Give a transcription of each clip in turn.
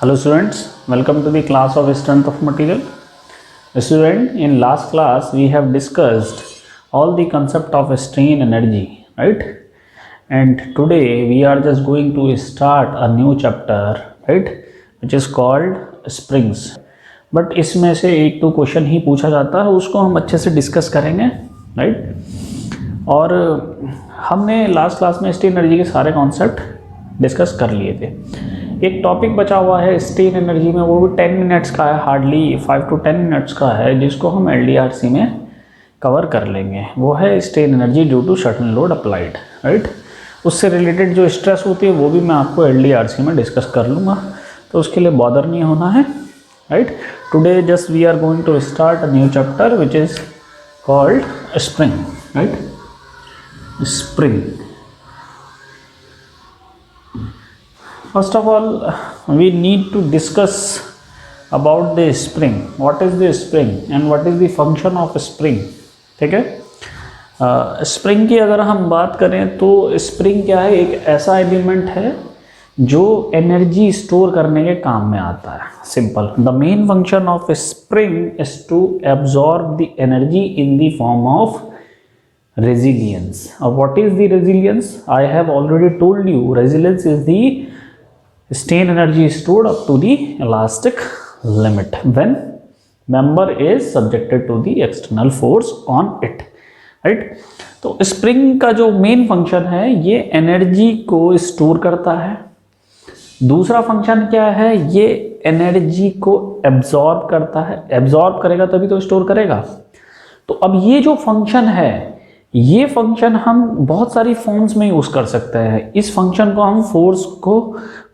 Hello students, welcome to the class of strength of material. Student, in last class we have discussed all the concept of strain energy, right? And today we are just going to start a new chapter, right, which is called springs. But इसमें से एक तो question ही पूछा जाता है, उसको हम अच्छे से डिस्कस करेंगे, राइट? और हमने लास्ट क्लास में स्ट्रेन एनर्जी के सारे कॉन्सेप्ट डिस्कस कर लिए थे. एक टॉपिक बचा हुआ है स्ट्रेन एनर्जी में, वो भी 10 मिनट्स का है, हार्डली 5 to 10 मिनट्स का है, जिसको हम LDRC में कवर कर लेंगे. वो है strain energy due to certain load applied, right? उससे रिलेटेड जो स्ट्रेस होती है वो भी मैं आपको LDRC में डिस्कस कर लूँगा, तो उसके लिए बॉदर नहीं होना है, right? Today just we are going to start a new chapter which is called spring, right? Spring. First of all, we need to discuss about the spring. What is the spring and what is the function of spring? ठीक है. Spring की अगर हम बात करें तो spring क्या है, एक ऐसा एलिमेंट है जो एनर्जी स्टोर करने के काम में आता है. Simple. The main function of spring is to absorb the energy in the form of resilience. What is the resilience? I have already told you. Resilience is the strain energy stored up to the elastic limit when member is subjected to the external force on it, right? तो spring का जो main function है ये energy को store करता है. दूसरा function क्या है, ये एनर्जी को एब्जॉर्ब करता है. एब्जॉर्ब करेगा तभी तो स्टोर करेगा. तो अब ये जो फंक्शन है, ये फंक्शन हम बहुत सारी फॉर्म्स में यूज़ कर सकते हैं. इस फंक्शन को हम फोर्स को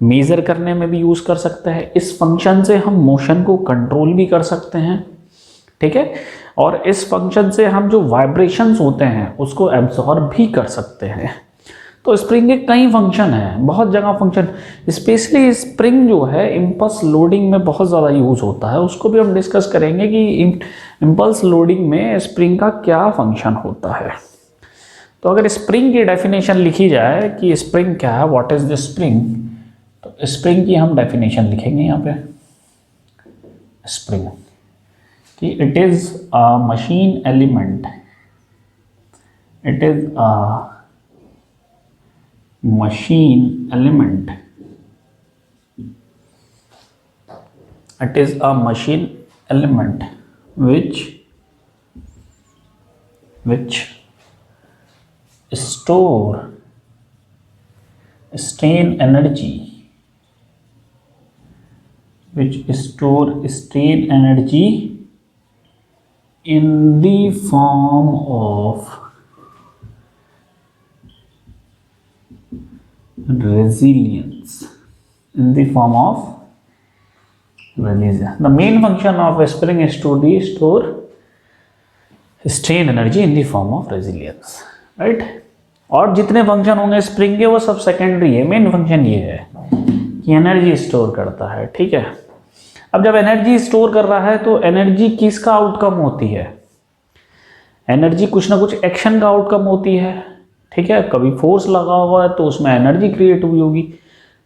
मेज़र करने में भी यूज़ कर सकते हैं. इस फंक्शन से हम मोशन को कंट्रोल भी कर सकते हैं, ठीक है? और इस फंक्शन से हम जो वाइब्रेशंस होते हैं उसको एब्जॉर्ब भी कर सकते हैं. तो स्प्रिंग के कई फंक्शन हैं, बहुत जगह फंक्शन. स्पेशली स्प्रिंग जो है इम्पल्स लोडिंग में बहुत ज़्यादा यूज़ होता है. उसको भी हम डिस्कस करेंगे कि इम्पल्स लोडिंग में स्प्रिंग का क्या फंक्शन होता है. तो अगर स्प्रिंग की डेफिनेशन लिखी जाए कि स्प्रिंग क्या है, व्हाट इज द स्प्रिंग, तो स्प्रिंग की हम डेफिनेशन लिखेंगे यहाँ पे. स्प्रिंग कि it is a machine element, it is a machine element, it is a machine element which store strain energy, which store strain energy in the form of resilience, in the form of resilience. The main function of a spring is to store strain energy in the form of resilience, right? और जितने function होंगे spring के वो सब secondary है. Main function ये है कि एनर्जी स्टोर करता है, ठीक है? अब जब एनर्जी स्टोर कर रहा है तो एनर्जी किसका आउटकम होती है? एनर्जी कुछ ना कुछ एक्शन का आउटकम होती है, ठीक है? कभी फोर्स लगा हुआ है तो उसमें एनर्जी क्रिएट हुई होगी,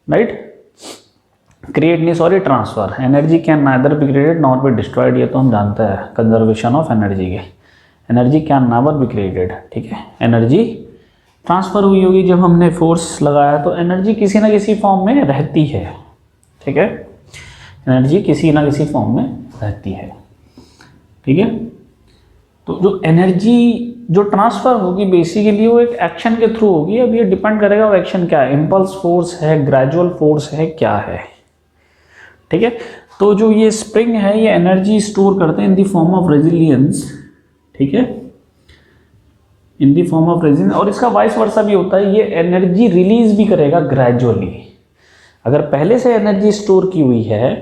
राइट? क्रिएट नहीं, sorry, transfer. Energy can neither be created not be destroyed, ये तो हम जानते हैं कंजर्वेशन ऑफ एनर्जी के. Energy can never be created, ठीक है? एनर्जी ट्रांसफर हुई होगी जब हमने फोर्स लगाया, तो एनर्जी किसी ना किसी फॉर्म में रहती है, ठीक है? एनर्जी किसी ना किसी फॉर्म में रहती है, ठीक है? तो जो एनर्जी जो ट्रांसफर होगी बेसिकली वो एक एक्शन के थ्रू होगी. अब ये डिपेंड करेगा वो एक्शन क्या है, इम्पल्स फोर्स है, ग्रेजुअल फोर्स है, क्या है, ठीक है? तो जो ये स्प्रिंग है ये एनर्जी स्टोर करते हैं इन द फॉर्म ऑफ रेजिलियंस, ठीक है? इन द फॉर्म ऑफ रेजिलियंस. और इसका वाइस वर्सा भी होता है, ये एनर्जी रिलीज भी करेगा ग्रेजुअली. अगर पहले से एनर्जी स्टोर की हुई है,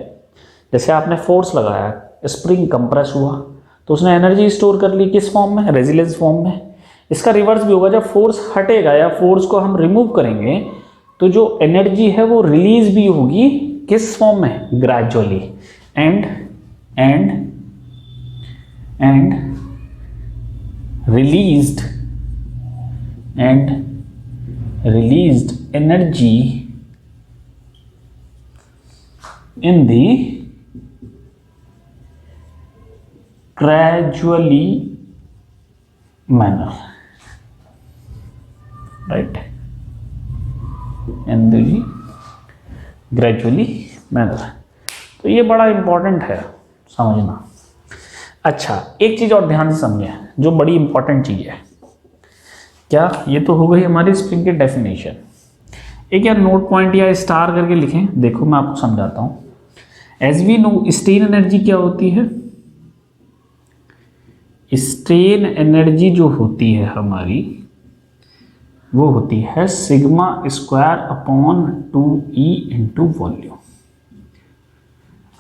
जैसे आपने फोर्स लगाया, स्प्रिंग कंप्रेस हुआ तो उसने एनर्जी स्टोर कर ली, किस फॉर्म में? रेजिलियंस फॉर्म में. इसका रिवर्स भी होगा, जब फोर्स हटेगा या फोर्स को हम रिमूव करेंगे तो जो एनर्जी है वो रिलीज भी होगी, किस फॉर्म में? Gradually. And released energy in the gradually manner, right, in the gradually manner। तो ये बड़ा इंपॉर्टेंट है समझना। अच्छा, एक चीज और ध्यान से समझें जो बड़ी इंपॉर्टेंट चीज है। क्या, ये तो हो गई हमारी स्प्रिंग की डेफिनेशन। एक यार नोट पॉइंट या स्टार करके लिखें, देखो मैं आपको समझाता हूं। As we know, strain energy क्या होती है? स्ट्रेन एनर्जी जो होती है हमारी, वो होती है sigma square upon 2E into volume.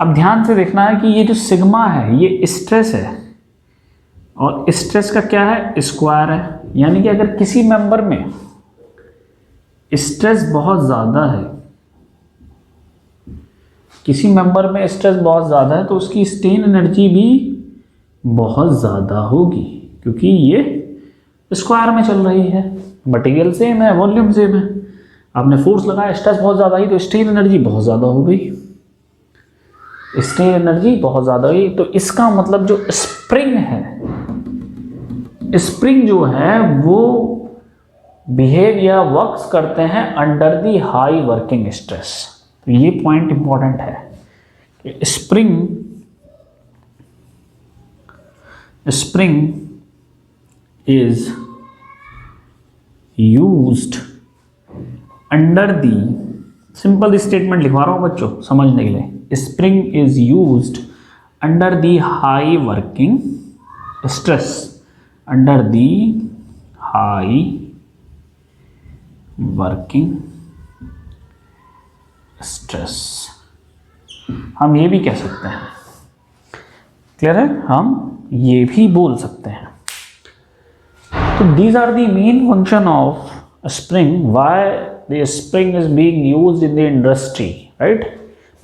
अब ध्यान से देखना है कि ये जो सिग्मा है ये स्ट्रेस है, और स्ट्रेस का क्या है? स्क्वायर है। यानी कि अगर किसी मेंबर में स्ट्रेस बहुत ज़्यादा है, किसी मेंबर में स्ट्रेस बहुत ज़्यादा है, तो उसकी स्ट्रेन एनर्जी भी बहुत ज़्यादा होगी, क्योंकि ये स्क्वायर में चल रही है। मटेरियल सेम है, वॉल्यूम सेम है, आपने फोर्स लगाया, स्ट्रेस बहुत ज़्यादा आई तो स्ट्रेन एनर्जी बहुत ज़्यादा हो गई, स्ट्रेन एनर्जी बहुत ज़्यादा हुई। तो इसका मतलब जो स्प्रिंग है, स्प्रिंग जो है वो बिहेव या वर्क्स करते हैं under the high working stress. तो ये पॉइंट इंपॉर्टेंट है कि spring is used under the, simple statement लिखवा रहा हूं बच्चों समझने के लिए। Spring is used under the high working stress, under the high working stress. हम ये भी कह सकते हैं, क्लियर है, हम ये भी बोल सकते हैं। तो these are the main function of a spring, why the spring is being used in the industry, right?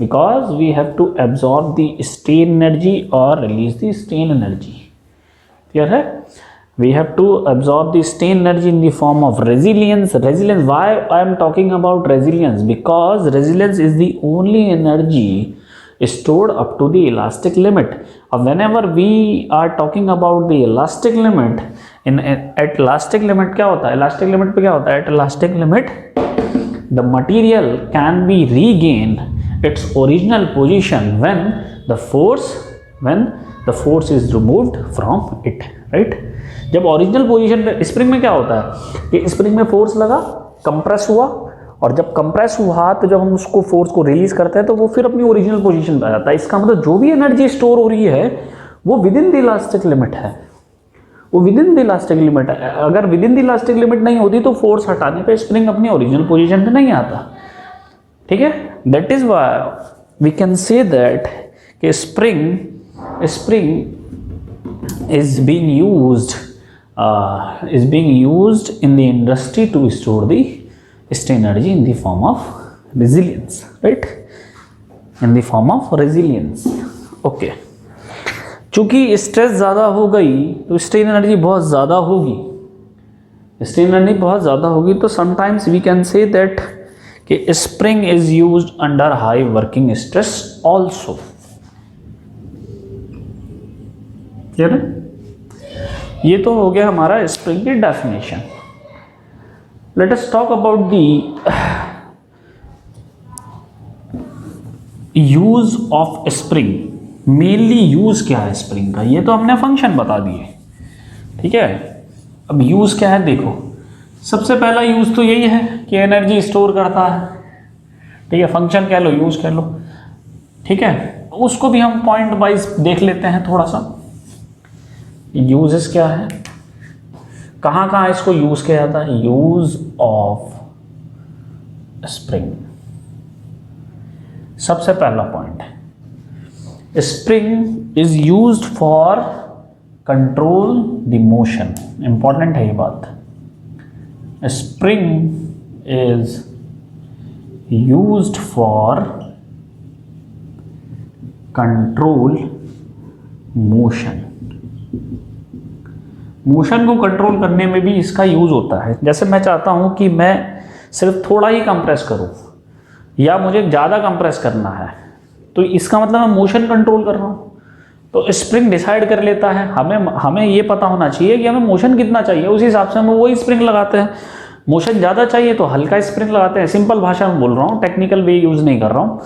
Because we have to absorb the strain energy or release the strain energy, clear है? We have to absorb the strain energy in the form of resilience. Why I am talking about resilience? Because resilience is the only energy stored up to the elastic limit. Whenever we are talking about the elastic limit, at elastic limit क्या होता है? Elastic limit पे क्या होता है? At elastic limit, the material can be regained its original position when the force is removed from it, right? जब original position पे, spring में क्या होता है कि स्प्रिंग में फोर्स लगा, कंप्रेस हुआ, और जब कंप्रेस हुआ तो जब हम उसको फोर्स को रिलीज करते हैं तो वो फिर अपनी ओरिजिनल पोजीशन पे आ जाता है। इसका मतलब जो भी एनर्जी स्टोर हो रही है वो with in the elastic limit है, वो with in the elastic limit है। अगर with in the elastic limit नहीं होती तो फोर्स हटाने पे स्प्रिंग अपनी ओरिजिनल पोजीशन पे नहीं आता, ठीक है। That is why we can say that कि spring is being used in the industry to store the strain energy in the form of resilience, right? In the form of resilience, okay. चूंकि stress ज़्यादा हो गई तो strain energy बहुत ज़्यादा होगी, strain energy बहुत ज़्यादा होगी, तो sometimes we can say that कि spring is used under high working stress also, clear है। ये तो हो गया हमारा स्प्रिंग की definition. Let us talk about the use of spring. Mainly use क्या है स्प्रिंग का, ये तो हमने फंक्शन बता दिए, ठीक है। अब यूज क्या है देखो, सबसे पहला यूज तो यही है कि एनर्जी स्टोर करता है, ठीक है। फंक्शन कह लो, यूज कह लो, ठीक है। उसको भी हम पॉइंट वाइज देख लेते हैं थोड़ा सा। यूजेस क्या है, कहाँ कहाँ इसको यूज किया जाता है। यूज ऑफ स्प्रिंग, सबसे पहला point, spring is used for control the motion. Important है ये बात। Spring is used for control motion. Motion को कंट्रोल करने में भी इसका यूज होता है। जैसे मैं चाहता हूं कि मैं सिर्फ थोड़ा ही कंप्रेस करूं या मुझे ज़्यादा कंप्रेस करना है, तो इसका मतलब मैं मोशन कंट्रोल कर रहा हूँ। तो स्प्रिंग डिसाइड कर लेता है, हमें ये पता होना चाहिए कि हमें मोशन कितना चाहिए, उस हिसाब से हम वही स्प्रिंग लगाते हैं। मोशन ज़्यादा चाहिए तो हल्का स्प्रिंग लगाते हैं, सिंपल भाषा में बोल रहा हूँ, टेक्निकल वे यूज़ नहीं कर रहा हूँ।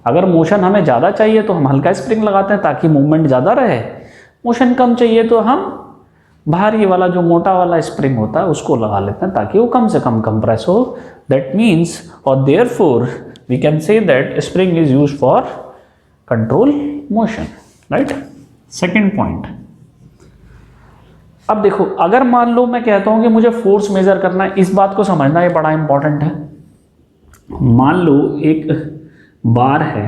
अगर मोशन हमें ज़्यादा चाहिए तो हम हल्का स्प्रिंग लगाते हैं ताकि मूवमेंट ज़्यादा रहे। मोशन कम चाहिए तो हम भारी वाला जो मोटा वाला स्प्रिंग होता है उसको लगा लेते हैं ताकि वो कम से कम कंप्रेस हो। दैट मीन्स और therefore we can say that spring is used for control motion, right. Second point, अब देखो अगर मान लो मैं कहता हूं कि मुझे फोर्स मेजर करना है, इस बात को समझना ये बड़ा इंपॉर्टेंट है। मान लो एक बार है,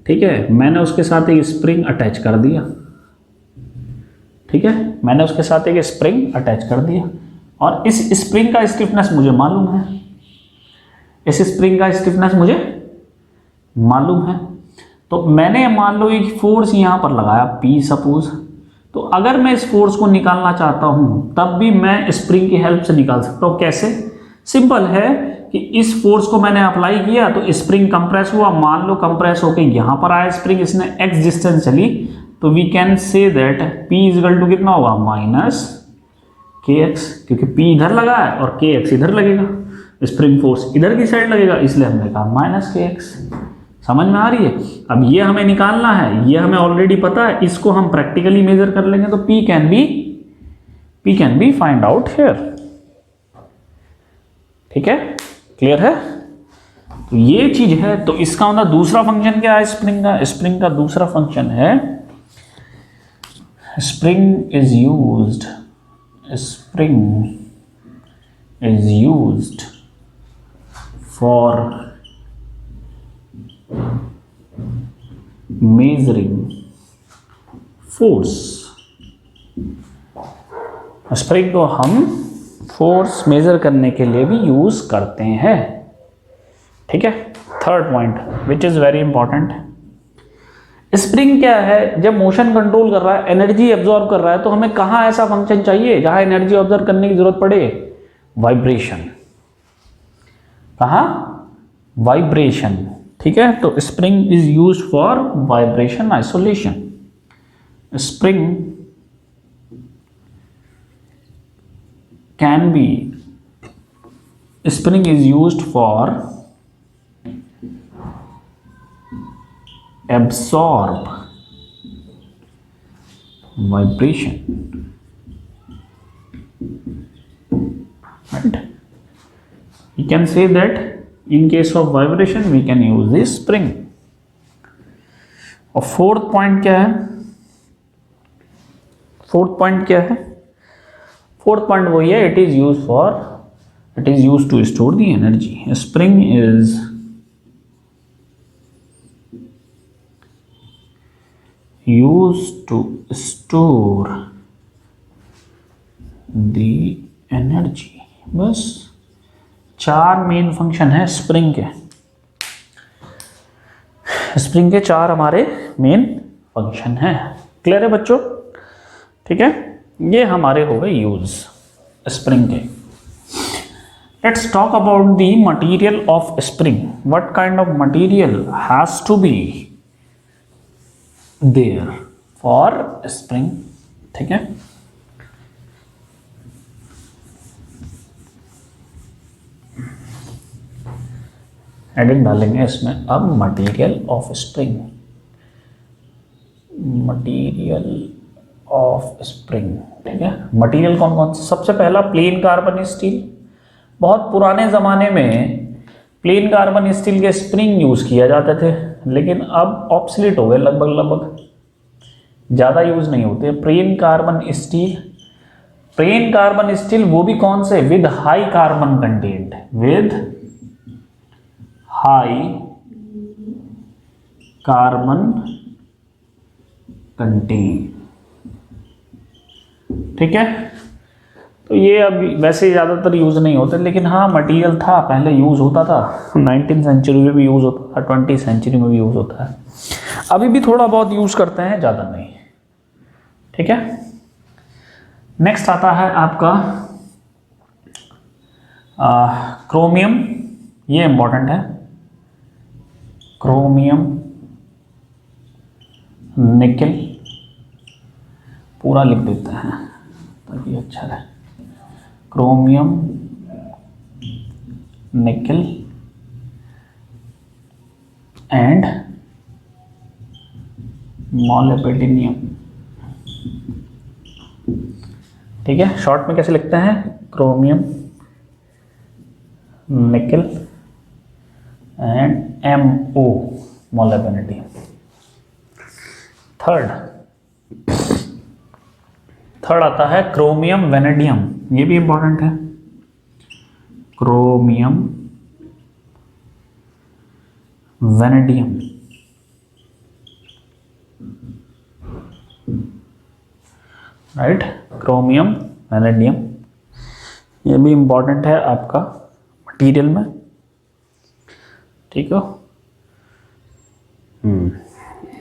ठीक है, मैंने उसके साथ एक स्प्रिंग अटैच कर दिया, ठीक है, मैंने उसके साथ एक स्प्रिंग अटैच कर दिया और इस स्प्रिंग का स्टिफनेस मुझे मालूम है, इस स्प्रिंग का स्टिफनेस मुझे मालूम है। तो मैंने मान लो एक फोर्स यहां पर लगाया P सपोज, तो अगर मैं इस फोर्स को निकालना चाहता हूं तब भी मैं स्प्रिंग की हेल्प से निकाल सकता हूं। कैसे? सिंपल है कि इस फोर्स को मैंने अप्लाई किया तो स्प्रिंग कंप्रेस हुआ, मान लो कंप्रेस होकर यहां पर आया स्प्रिंग, इसने x डिस्टेंस चली, तो we can say that P equal to कितना होगा माइनस kx, क्योंकि P इधर लगा है और kx इधर लगेगा, स्प्रिंग फोर्स इधर की साइड लगेगा, इसलिए हमने कहा माइनस kx। समझ में आ रही है? अब ये हमें निकालना है, ये हमें ऑलरेडी पता है, इसको हम प्रैक्टिकली मेजर कर लेंगे तो P can be find out here. ठीक है, क्लियर है? तो ये चीज है। तो इसका मतलब दूसरा फंक्शन क्या है स्प्रिंग का? स्प्रिंग का दूसरा फंक्शन है spring is used for measuring force. Spring को हम फोर्स मेजर करने के लिए भी यूज करते हैं। ठीक है, third point which is very important, spring क्या है? जब मोशन कंट्रोल कर रहा है, एनर्जी एब्जॉर्ब कर रहा है, तो हमें कहां ऐसा फंक्शन चाहिए जहां एनर्जी ऑब्जर्व करने की जरूरत पड़े? वाइब्रेशन। कहां? वाइब्रेशन। ठीक है, तो spring is used for vibration isolation. Spring is used for absorb vibration, right? We can say that in case of vibration we can use this spring. और फोर्थ पॉइंट क्या है? फोर्थ पॉइंट वही है, it is used to store the energy. Spring is used to store the energy। बस 4 main function है spring के। Spring के 4 हमारे मेन फंक्शन हैं। क्लियर है बच्चों? ठीक है, ये हमारे हो गए यूज स्प्रिंग के। Let's talk about the material of spring. What kind of material has to be there for spring. ठीक है, हेडिंग डालेंगे इसमें अब material of spring. Material of spring, ठीक है। मटीरियल कौन कौन से? सबसे पहला प्लेन कार्बन स्टील। बहुत पुराने ज़माने में प्लेन कार्बन स्टील के स्प्रिंग यूज़ किया जाते थे, लेकिन अब ऑब्सलीट हो गए, लगभग ज़्यादा यूज़ नहीं होते। प्लेन कार्बन स्टील वो भी कौन से? With high carbon content, with high carbon content. ठीक है, तो ये अब वैसे ज़्यादातर यूज़ नहीं होते, लेकिन हाँ मटेरियल था, पहले यूज़ होता था, 19वीं सेंचुरी में भी यूज़ होता था, 20वीं सेंचुरी में भी यूज़ होता है, अभी भी थोड़ा बहुत यूज़ करते हैं, ज़्यादा नहीं। ठीक है, नेक्स्ट आता है आपका क्रोमियम। ये इंपॉर्टेंट है, क्रोमियम निकल, पूरा लिख देते हैं ताकि अच्छा रहे, क्रोमियम, निकल एंड मोलिब्डेनम। ठीक है, शॉर्ट में कैसे लिखते हैं, क्रोमियम, निकल एंड MO, मोलिब्डेनम। थर्ड आता है क्रोमियम वेनेडियम, ये भी इंपॉर्टेंट है, chromium vanadium. Right, chromium vanadium, ये भी इंपॉर्टेंट है आपका मटेरियल में। ठीक है,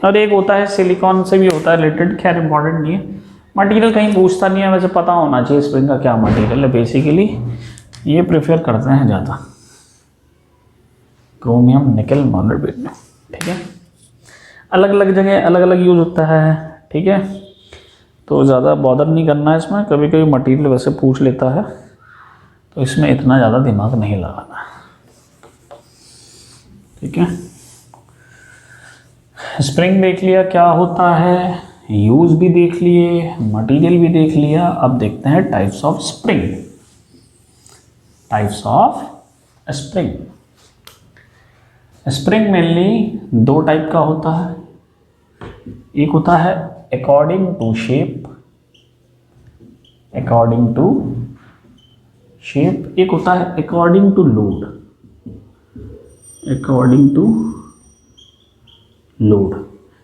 और एक होता है सिलिकॉन से भी होता है रिलेटेड, खैर इंपॉर्टेंट नहीं है, मटेरियल कहीं पूछता नहीं है, वैसे पता होना चाहिए स्प्रिंग का क्या मटेरियल है, बेसिकली ये प्रेफर करते हैं ज़्यादा, क्रोमियम, निकल, मोलिब्डेनम। ठीक है, अलग अलग जगह अलग अलग यूज होता है। ठीक है, तो ज़्यादा बॉदर नहीं करना है इसमें, कभी कभी मटेरियल वैसे पूछ लेता है तो इसमें इतना ज़्यादा दिमाग नहीं लगाना। ठीक है, स्प्रिंग देख लिया क्या होता है, यूज भी देख लिए, मटेरियल भी देख लिया। अब देखते हैं types of spring. Types of spring, spring mainly दो टाइप का होता है, एक होता है according to shape, according to shape, एक होता है according to load, according to load.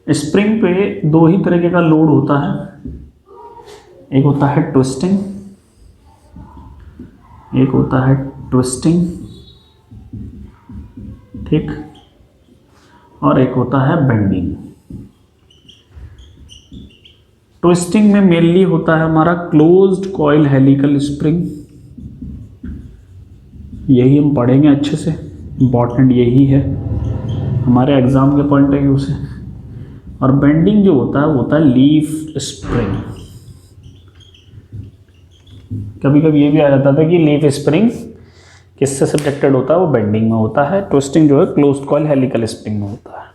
Spring पे दो ही तरीके का लोड होता है, एक होता है ट्विस्टिंग, एक होता है ट्विस्टिंग, ठीक, और एक होता है बेंडिंग। ट्विस्टिंग में मेनली होता है हमारा क्लोज्ड कॉइल हेलिकल स्प्रिंग, यही हम पढ़ेंगे अच्छे से, इम्पॉर्टेंट यही है हमारे एग्जाम के पॉइंट ऑफ व्यू से। और बेंडिंग जो होता है वो होता है लीफ स्प्रिंग। कभी कभी ये भी आ जाता था कि लीफ स्प्रिंग किससे सब्जेक्टेड होता है, वो बेंडिंग में होता है। ट्विस्टिंग जो है क्लोज्ड कॉइल हेलिकल स्प्रिंग में होता है।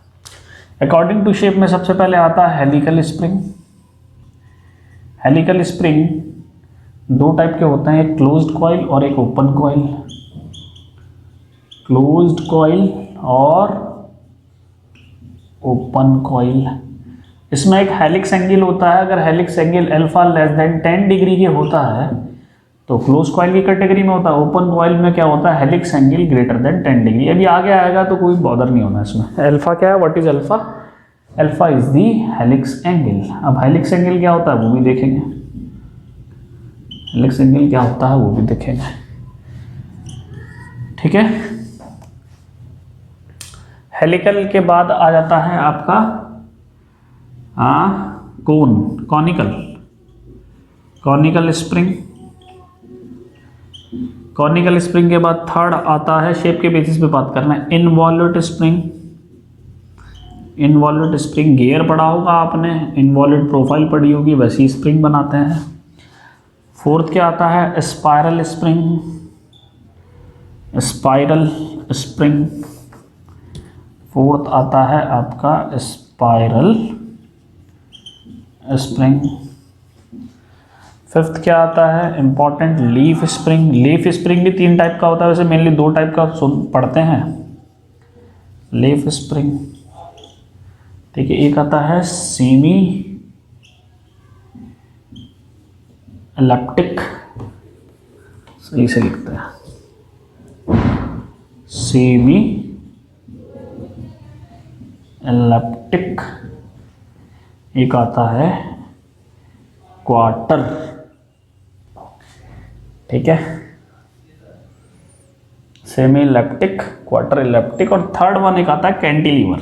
अकॉर्डिंग टू शेप में सबसे पहले आता है हेलिकल स्प्रिंग। हेलिकल स्प्रिंग दो टाइप के होते हैं, एक क्लोज्ड कॉइल और एक ओपन कॉइल। क्लोज्ड कॉइल और ओपन कॉइल, इसमें एक हेलिक्स एंगल होता है। अगर helix angle alpha less than 10 degree के होता है तो क्लोज कॉइल की कैटेगरी में होता है। ओपन कॉइल में क्या होता है, helix angle greater than 10 degree. अभी आगे आएगा तो कोई बॉदर नहीं होना इसमें। अल्फा क्या है, what is alpha, alpha is the helix angle. अब हेलिक्स एंगल क्या होता है वो भी देखेंगे, हेलिक्स एंगल क्या होता है वो भी देखेंगे। ठीक है, हेलिकल के बाद आ जाता है आपका कॉनिकल स्प्रिंग। कॉनिकल स्प्रिंग के बाद थर्ड आता है, शेप के बेसिस पे बात करना है, involute spring. Involute spring gear पढ़ा होगा आपने, इनवॉल्यूट प्रोफाइल पढ़ी होगी, वैसी स्प्रिंग बनाते हैं। फोर्थ क्या आता है, spiral spring. Spiral spring fourth आता है आपका स्पाइरल स्प्रिंग। फिफ्थ क्या आता है, important, leaf spring. Leaf spring भी तीन टाइप का होता है, वैसे मेनली दो टाइप का पढ़ते हैं लीफ स्प्रिंग। ठीक है, एक आता है सेमी एलिप्टिक, सही से लिखते हैं, सेमी एलिप्टिक। एक आता है क्वार्टर। ठीक है, सेमी एलिप्टिक, क्वार्टर एलिप्टिक। और थर्ड वन एक आता है कैंटिलीवर।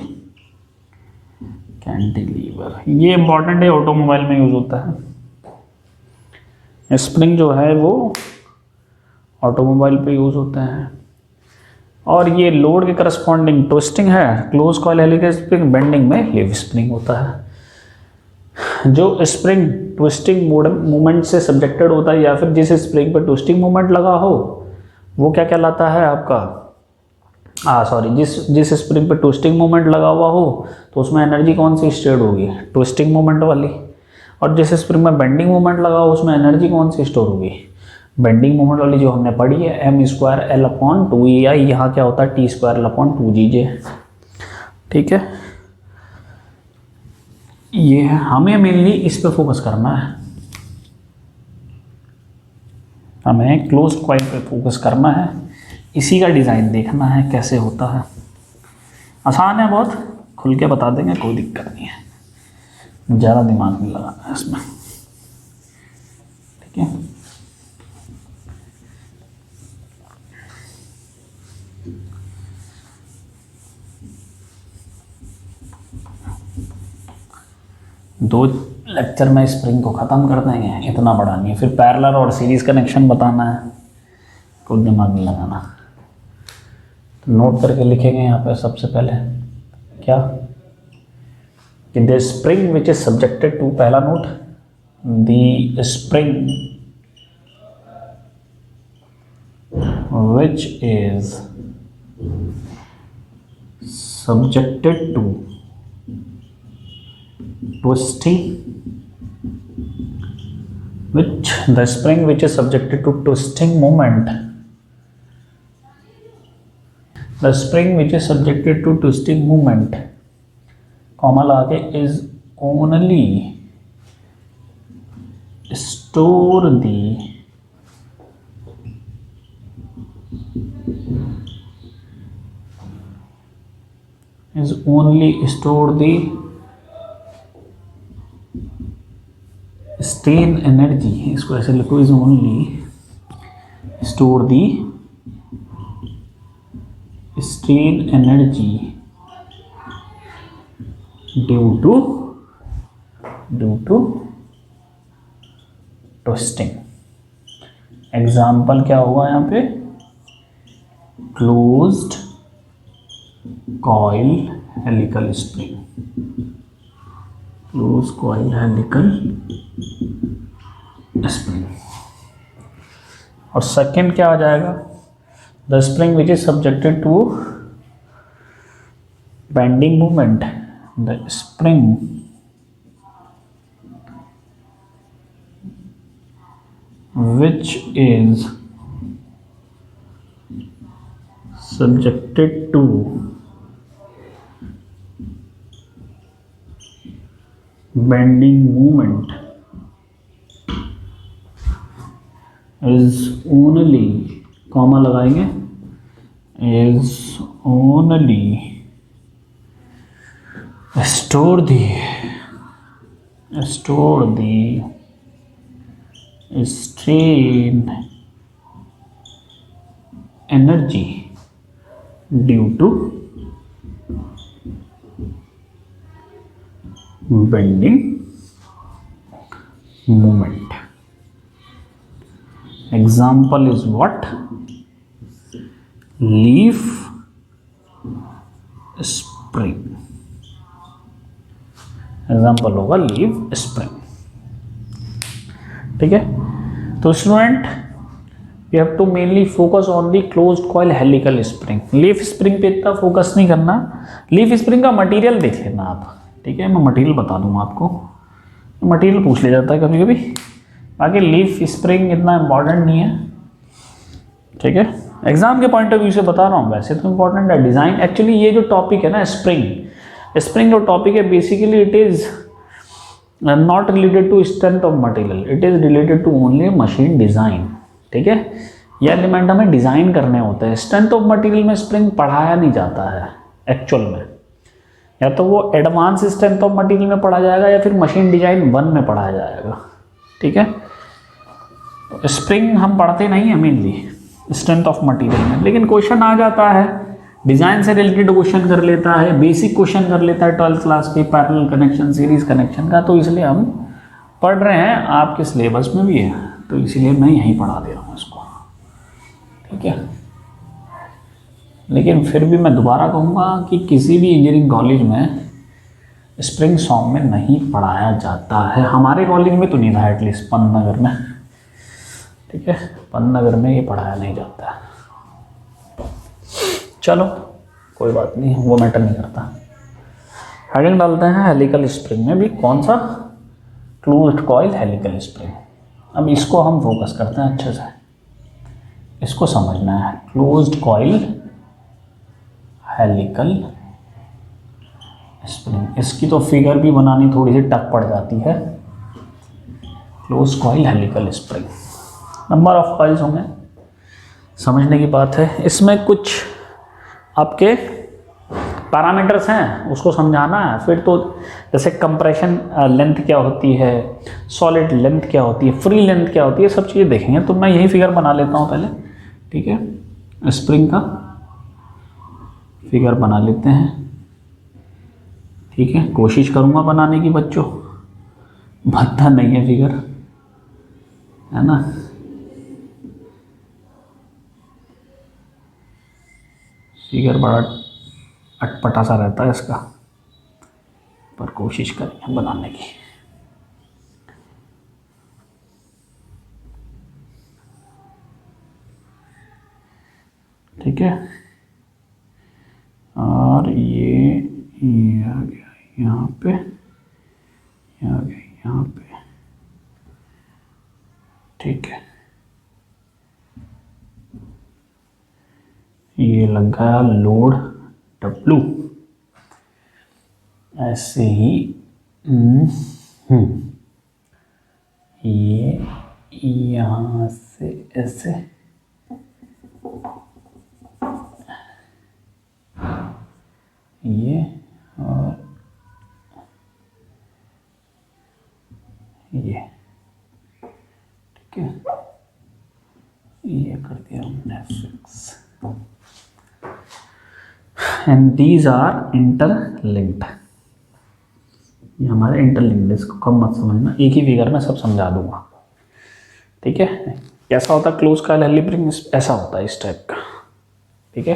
कैंटिलीवर ये इंपॉर्टेंट है, ऑटोमोबाइल में यूज होता है। स्प्रिंग जो है वो ऑटोमोबाइल पे यूज होता है। और ये लोड के करस्पॉन्डिंग ट्विस्टिंग है, close coil helical spring. Bending में लीफ स्प्रिंग होता है। जो स्प्रिंग ट्विस्टिंग मूवमेंट से सब्जेक्टेड होता है या फिर जिस स्प्रिंग पर ट्विस्टिंग मूवमेंट लगा हो वो क्या कहलाता है आपका, सॉरी, जिस स्प्रिंग पे ट्विस्टिंग मोमेंट लगा हुआ हो तो उसमें एनर्जी कौन सी स्टोर होगी, ट्विस्टिंग मोमेंट वाली। और जिस स्प्रिंग में बेंडिंग मोमेंट लगा हो उसमें एनर्जी कौन सी स्टोर होगी, बेंडिंग मोमेंट वाली जो हमने पढ़ी है m²L/2E, या यहाँ क्या होता है T²L/2GJ। ठीक है, ये है, हमें मेनली इस पे फोकस करना है, हमें क्लोज कॉइल पे फोकस करना है, इसी का डिज़ाइन देखना है कैसे होता है। आसान है बहुत, खुल के बता देंगे, कोई दिक्कत नहीं है, ज़्यादा दिमाग नहीं लगाना है इसमें। ठीक है, दो लेक्चर में स्प्रिंग को ख़त्म कर देंगे, इतना बड़ा नहीं है, फिर पैरेलल और सीरीज़ कनेक्शन बताना है, कोई दिमाग नहीं लगाना। तो नोट करके लिखेंगे यहाँ पे सबसे पहले क्या, कि the spring which is subjected to, पहला note, the spring which is subjected to twisting, the spring which is subjected to twisting moment, the spring which is subjected to twisting moment, comma lage, is only store the strain energy, इसको ऐसे लिखो, is only store the strain energy due to twisting। Example क्या होगा यहाँ पे, closed coil helical spring, close coil helical spring. और second क्या आ जाएगा, the spring which is subjected to bending movement, द स्प्रिंग which is subjected to bending movement is only, comma लगाएंगे, is only store the strain energy due to bending moment। Example is what, leaf spring, example होगा leaf spring. ठीक है, तो student we have to mainly focus on the closed coil helical spring. Leaf spring पे इतना focus नहीं करना, leaf spring का material देख लेना आप। ठीक है, मैं मटेरियल बता दूंगा आपको, मटेरियल पूछ लिया जाता है कभी कभी, बाकी लीफ स्प्रिंग इतना इम्पॉर्टेंट नहीं है। ठीक है, एग्जाम के पॉइंट ऑफ व्यू से बता रहा हूँ, वैसे तो इम्पॉर्टेंट है डिज़ाइन। एक्चुअली ये जो टॉपिक है ना स्प्रिंग जो टॉपिक है, basically it is not related to strength of material, it is related to only machine design. ठीक है, ये एलिमेंट हमें डिज़ाइन करने होते हैं। स्ट्रेंथ ऑफ मटेरियल में स्प्रिंग पढ़ाया नहीं जाता है एक्चुअल में, या तो वो एडवांस स्ट्रेंथ ऑफ मटेरियल में पढ़ा जाएगा या फिर मशीन डिज़ाइन 1 में पढ़ाया जाएगा। ठीक है, तो स्प्रिंग हम पढ़ते नहीं है मेनली स्ट्रेंथ ऑफ मटेरियल में, लेकिन क्वेश्चन आ जाता है, डिज़ाइन से रिलेटेड क्वेश्चन कर लेता है, बेसिक क्वेश्चन कर लेता है 12th क्लास के पैरेलल कनेक्शन, सीरीज कनेक्शन का, तो इसलिए हम पढ़ रहे हैं, आपके सिलेबस में भी है, तो इसलिए मैं यहीं पढ़ा दे रहा हूँ इसको। ठीक है, लेकिन फिर भी मैं दोबारा कहूँगा कि किसी भी इंजीनियरिंग कॉलेज में स्प्रिंग सॉन्ग में नहीं पढ़ाया जाता है, हमारे कॉलेज में तो नहीं था, एटलीस्ट पन्नगर में, ठीक है, पन्नगर में ये पढ़ाया नहीं जाता है। चलो कोई बात नहीं, वो मैटर नहीं करता। हेडिंग डालते हैं हेलिकल स्प्रिंग में भी कौन सा, क्लोज्ड कॉइल हेलिकल स्प्रिंग। अब इसको हम फोकस करते हैं अच्छे से, इसको समझना है। क्लोज्ड कॉइल हेलिकल स्प्रिंग, इसकी तो फिगर भी बनानी थोड़ी सी टफ पड़ जाती है। Close coil helical spring, number of coils होंगे, समझने की बात है। इसमें कुछ आपके पैरामीटर्स हैं, उसको समझाना है। फिर तो जैसे कंप्रेशन लेंथ क्या होती है, सॉलिड लेंथ क्या होती है, फ्री लेंथ क्या होती है, सब चीज़ें देखेंगे। तो मैं यही फिगर बना लेता हूँ पहले, ठीक है। स्प्रिंग का फिगर बना लेते हैं, ठीक है। कोशिश करूँगा बनाने की बच्चों, बनता नहीं है फिगर, है ना। फिगर बड़ा अटपटा सा रहता है इसका, पर कोशिश करेंगे बनाने की। ठीक है, और ये आ गया यहाँ पे, ये आ गया यहाँ पे, ठीक है। ये लग गया लोड W, ऐसे ही ये यहाँ से ऐसे, ये और ये, ठीक है। ये कर दिया हमने fix, and these are interlinked. ये हमारे इंटरलिंक्ड, इसको कम मत समझना, एक ही फिगर में सब समझा दूंगा, ठीक है। कैसा होता है क्लोज कॉइल हेलिकल स्प्रिंग, ऐसा होता है इस टाइप का, ठीक है।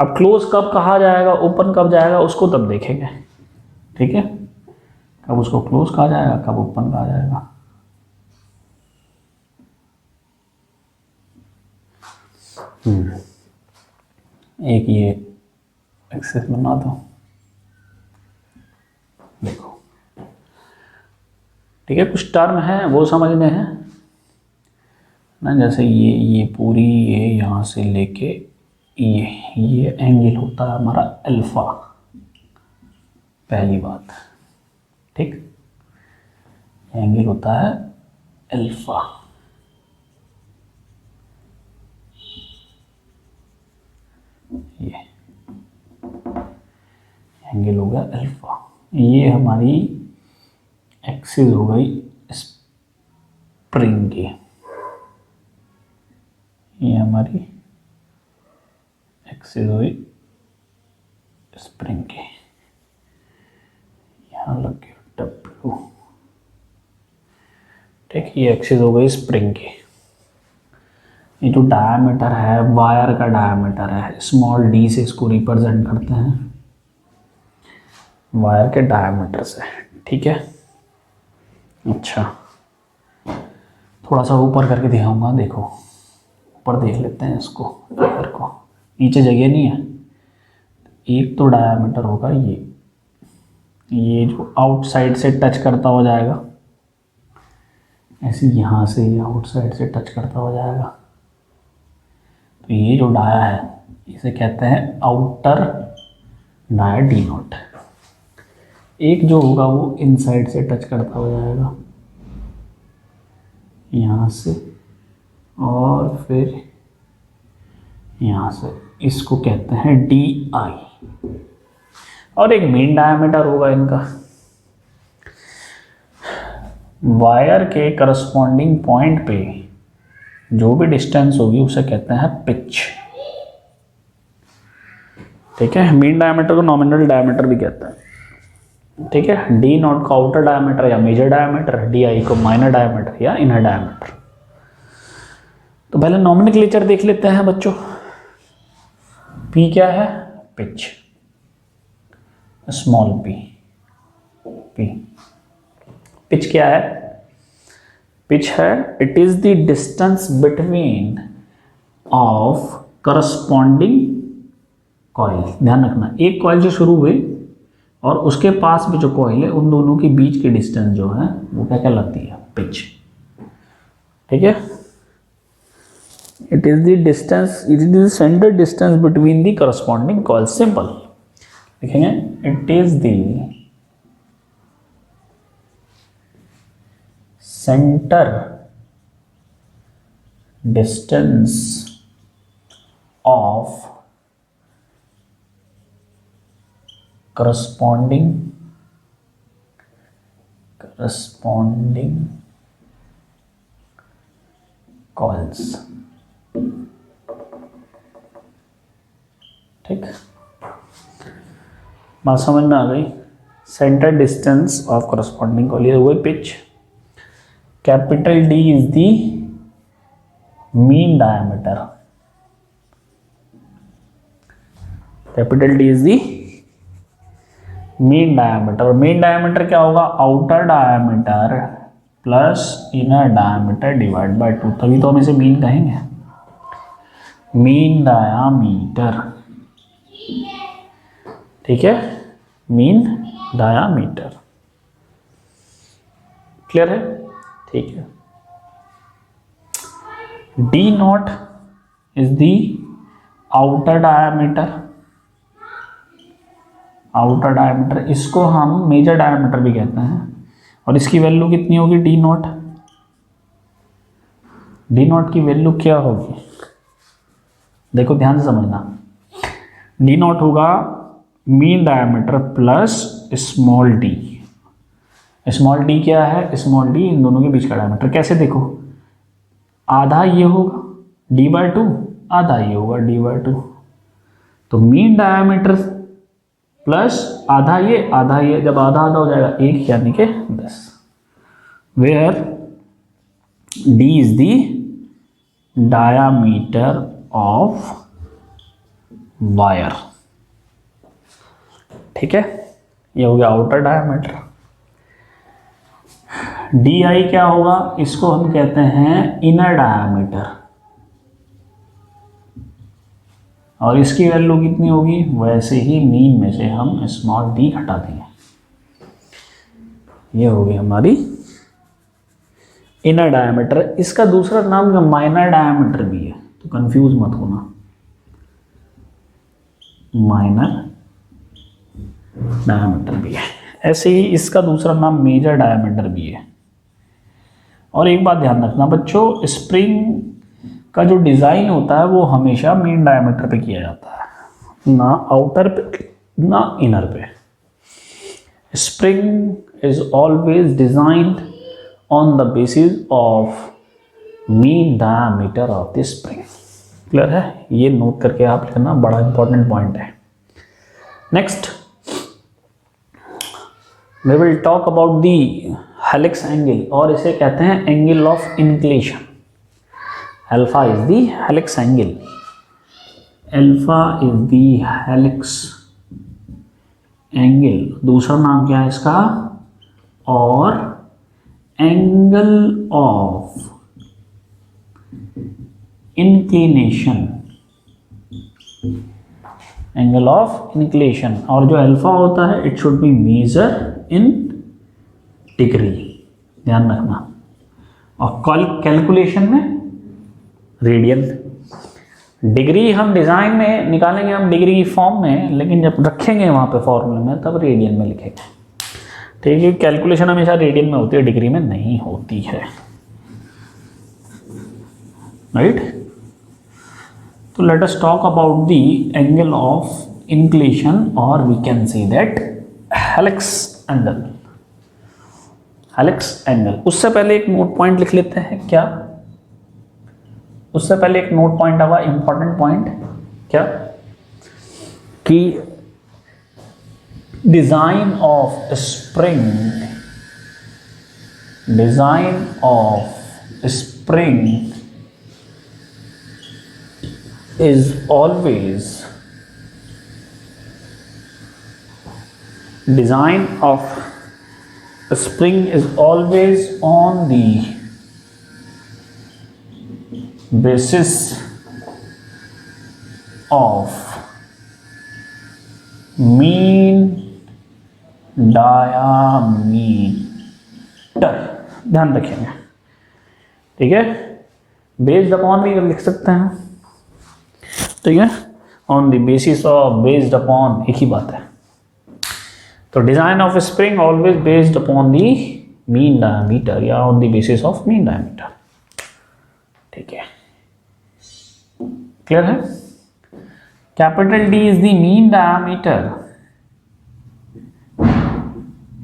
अब क्लोज कब कहा जाएगा, ओपन कब जाएगा, उसको तब देखेंगे, ठीक है। कब उसको क्लोज कहा जाएगा, कब ओपन कहा जाएगा। एक ये एक्सेस बना दो, देखो, ठीक है। कुछ टर्म है वो समझने हैं ना, जैसे ये पूरी, ये यहाँ से लेके ये एंगल होता है हमारा अल्फा, पहली बात, ठीक। एंगल होता है अल्फा, ये एंगल हो गया अल्फा। ये हमारी एक्सिस हो गई स्प्रिंग की, ये हमारी एक्सिस हुई स्प्रिंग की, यहाँ लग गया W, ठीक। ये एक्सिस हो गई स्प्रिंग की। ये जो डायमीटर है, वायर का डायमीटर है, स्मॉल d से इसको रिप्रेजेंट करते हैं, वायर के डायमीटर से, ठीक है। अच्छा, थोड़ा सा ऊपर करके दिखाऊंगा, देखो ऊपर देख लेते हैं इसको, वायर को, नीचे जगह नहीं है। एक तो डायमीटर होगा ये जो आउटसाइड से टच करता हो जाएगा, ऐसे यहाँ से ये आउटसाइड से टच करता हो जाएगा, तो ये जो डाया है इसे कहते हैं आउटर डाया डी नॉट। एक जो होगा वो इनसाइड से टच करता हो जाएगा यहाँ से, और फिर यहाँ से, इसको कहते हैं डी आई। और एक मेन डायमीटर होगा इनका, वायर के करस्पॉन्डिंग पॉइंट पे जो भी डिस्टेंस होगी उसे कहते हैं पिच, ठीक है। मेन डायमीटर को नॉमिनल डायमीटर भी कहते हैं, ठीक है। डी नॉट का आउटर डायमीटर या मेजर डायमीटर, डी आई को माइनर डायमीटर या इनर डायमीटर। तो पहले नॉमेनक्लेचर देख लेते हैं बच्चों। पी क्या है, pitch, small P, P. Pitch क्या है? पिच है it is the distance between of corresponding coil. ध्यान रखना, एक कॉइल से शुरू हुई और उसके पास में जो कॉइल है उन दोनों के बीच की डिस्टेंस जो है वो क्या कहलाती है? पिच। ठीक है, it is the distance, it is the centre distance between the corresponding coil. Simple लिखेंगे, it is the centre distance of corresponding coils। ठीक, बात समझ में आ गई? Centre distance of corresponding coil, ये हुए pitch. Capital D is the mean diameter. Capital D is the mean diameter. Mean diameter क्या होगा? Outer diameter plus inner diameter divide by 2, तभी तो हम इसे मीन कहेंगे। Mean diameter. ठीक है, मीन डायामीटर। क्लियर है? ठीक है। D not is the outer diameter. Outer diameter, इसको हम मेजर डायमीटर भी कहते हैं, और इसकी वैल्यू कितनी होगी? D not. डी नॉट की वैल्यू क्या होगी? देखो ध्यान से समझना, डी नॉट होगा mean diameter plus small D. Small D क्या है? स्मॉल डी इन दोनों के बीच का डायमीटर। कैसे देखो, आधा ये होगा डी बाय 2, आधा ये होगा डी बाय 2, तो मीन डायमीटर प्लस आधा ये, जब आधा आधा हो जाएगा 1 यानी कि 10, where D is the diameter of wire. ठीक है, ये हो गया आउटर डायमीटर। डी आई क्या होगा? इसको हम कहते हैं इनर डायमीटर, और इसकी वैल्यू कितनी होगी? वैसे ही मीन में से हम स्मॉल डी हटा देंगे। ये होगी हमारी इनर डायमीटर। इसका दूसरा नाम माइनर डायमीटर भी है, तो कंफ्यूज मत होना। माइनर डायमीटर भी है, ऐसे ही इसका दूसरा नाम मेजर डायमीटर भी है। और एक बात ध्यान रखना बच्चों, स्प्रिंग का जो डिज़ाइन होता है वो हमेशा मीन डायमीटर पे किया जाता है, ना आउटर पे ना इनर पे। Spring is always designed on the basis of mean diameter of the spring. Clear है? ये नोट करके आप लिखना, बड़ा इंपॉर्टेंट पॉइंट है। Next we will talk about the helix angle, और इसे कहते हैं angle of inclination. Alpha is the helix angle. Alpha is the helix angle। दूसरा नाम क्या है इसका? और angle of inclination। Angle of inclination, और जो अल्फा होता है it should be measure in degree। ध्यान रखना, और कैलकुलेशन में रेडियन। डिग्री हम डिज़ाइन में निकालेंगे, हम डिग्री की फॉर्म में, लेकिन जब रखेंगे वहाँ पे फॉर्मूले में तब रेडियन में लिखेंगे। ठीक है, कैलकुलेशन हमेशा रेडियन में होती है, डिग्री में नहीं होती है। राइट, तो let us talk about the angle of inclination, और we can see that helix angle. Helix angle, उससे पहले एक नोट पॉइंट लिख लेते हैं। क्या? उससे पहले एक नोट पॉइंट आवा, इंपॉर्टेंट पॉइंट। क्या? कि design of spring, design of spring is always, design of spring is always on the basis of mean diameter, ध्यान रखेंगे, ठीक है। बेस्ड अपॉन भी लिख सकते हैं, ठीक है, on the basis of, based upon एक ही बात है। तो design of spring always based upon the mean diameter या on the basis of mean diameter, ठीक है, क्लियर है। Capital D is the mean diameter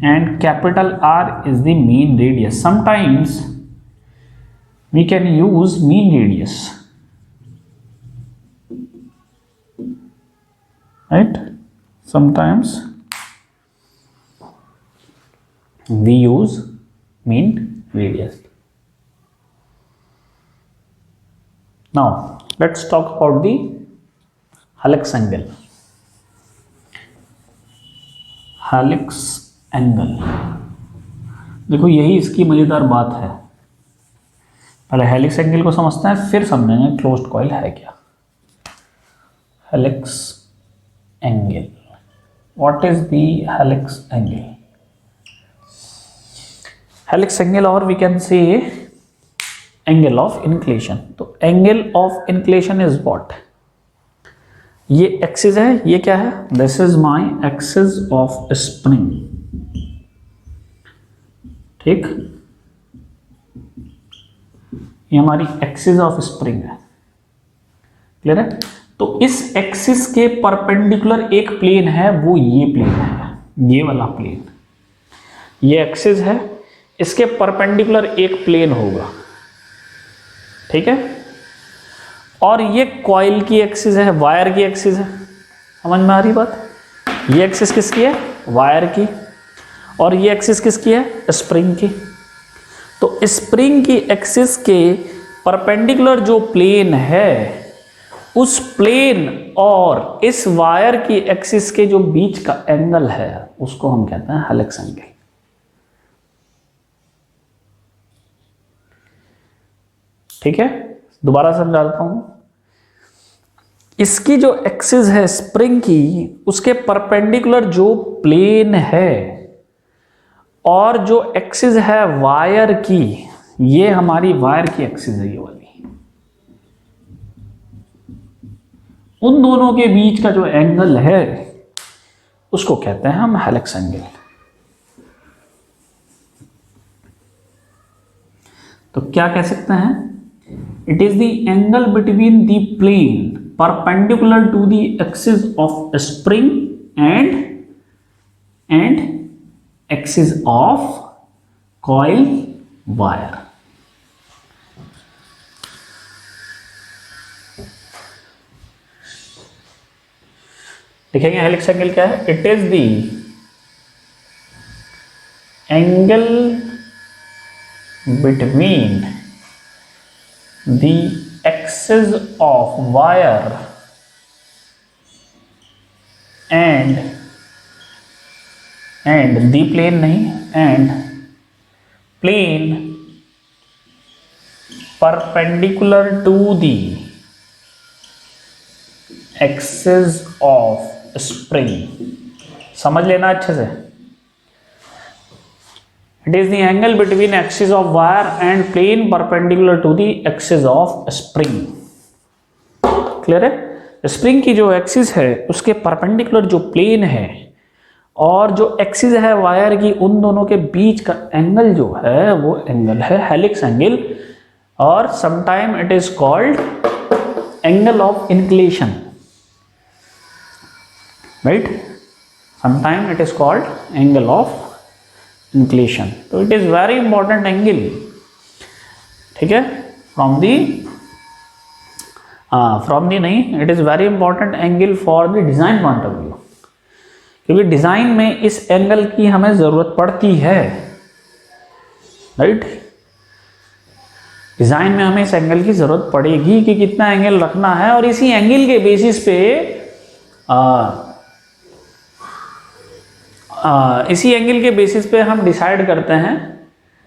and capital R is the mean radius. Sometimes we can use mean radius, right? Sometimes we use mean radius. Now let's talk about the helix angle. Helix angle, देखो यही इसकी मजेदार बात है। पहले helix angle को समझते हैं, फिर समझेंगे क्लोज्ड कॉइल है क्या। Helix angle, what is the helix angle? Helix angle और we can say angle of inclination. तो angle of inclination is what? ये एक्सिस है, ये क्या है? This is my axis of spring, ठीक, ये हमारी एक्सिस ऑफ स्प्रिंग है, क्लियर है। तो इस एक्सिस के परपेंडिकुलर एक प्लेन है, वो ये प्लेन है, ये वाला प्लेन, ये एक्सिस है, इसके परपेंडिकुलर एक प्लेन होगा, ठीक है। और ये कॉइल की एक्सिस है, वायर की एक्सिस है, समझ में आ रही बात? ये एक्सिस किसकी है? वायर की। और ये एक्सिस किसकी है? स्प्रिंग की। तो स्प्रिंग की एक्सिस के परपेंडिकुलर जो प्लेन है, उस प्लेन और इस वायर की एक्सिस के जो बीच का एंगल है, उसको हम कहते हैं हेलिक्स एंगल, ठीक है। दोबारा समझा देता हूं। इसकी जो एक्सिस है स्प्रिंग की, उसके परपेंडिकुलर जो प्लेन है और जो एक्सिस है वायर की, ये हमारी वायर की एक्सिस है, ये वाली, उन दोनों के बीच का जो एंगल है उसको कहते हैं हम हेलिक्स एंगल। तो क्या कह सकते हैं? It is the angle between the plane perpendicular to the axis of a spring and axis of coil wire. लिखेंगे हेलिक्स एंगल क्या है? It is the angle between the axis of wire and the plane नहीं, and plane perpendicular to the axis of spring। समझ लेना अच्छे से। It is the angle between axis of wire and plane perpendicular to the axis of spring। Clear है? Spring की जो axis है उसके परपेंडिकुलर जो प्लेन है और जो एक्सिस है वायर की, उन दोनों के बीच का एंगल जो है वो एंगल है हेलिक्स एंगल, और sometime it is called angle of inclination, right? Sometime it is called angle of inclination. तो it is very important angle, ठीक है, फ्रॉम दी नहीं, it is very important angle for the design point of view, क्योंकि design में इस angle की हमें जरूरत पड़ती है, राइट? डिजाइन में हमें इस एंगल की जरूरत पड़ेगी कि कितना एंगल रखना है, और इसी एंगल के बेसिस पे इसी एंगल के बेसिस पे हम डिसाइड करते हैं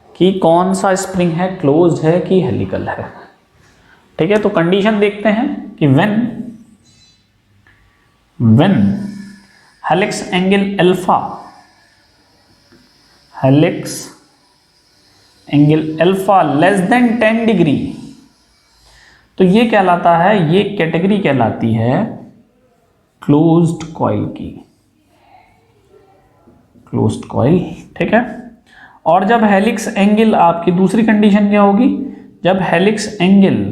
कि कौन सा स्प्रिंग है, क्लोज्ड है कि हेलिकल है। ठीक है, तो कंडीशन देखते हैं कि when helix angle alpha less than 10 degree, तो ये कहलाता है, ये कैटेगरी कहलाती है क्लोज्ड कॉइल की, क्लोज्ड कॉइल। ठीक है, और जब हेलिक्स एंगल, आपकी दूसरी कंडीशन क्या होगी, जब हेलिक्स एंगल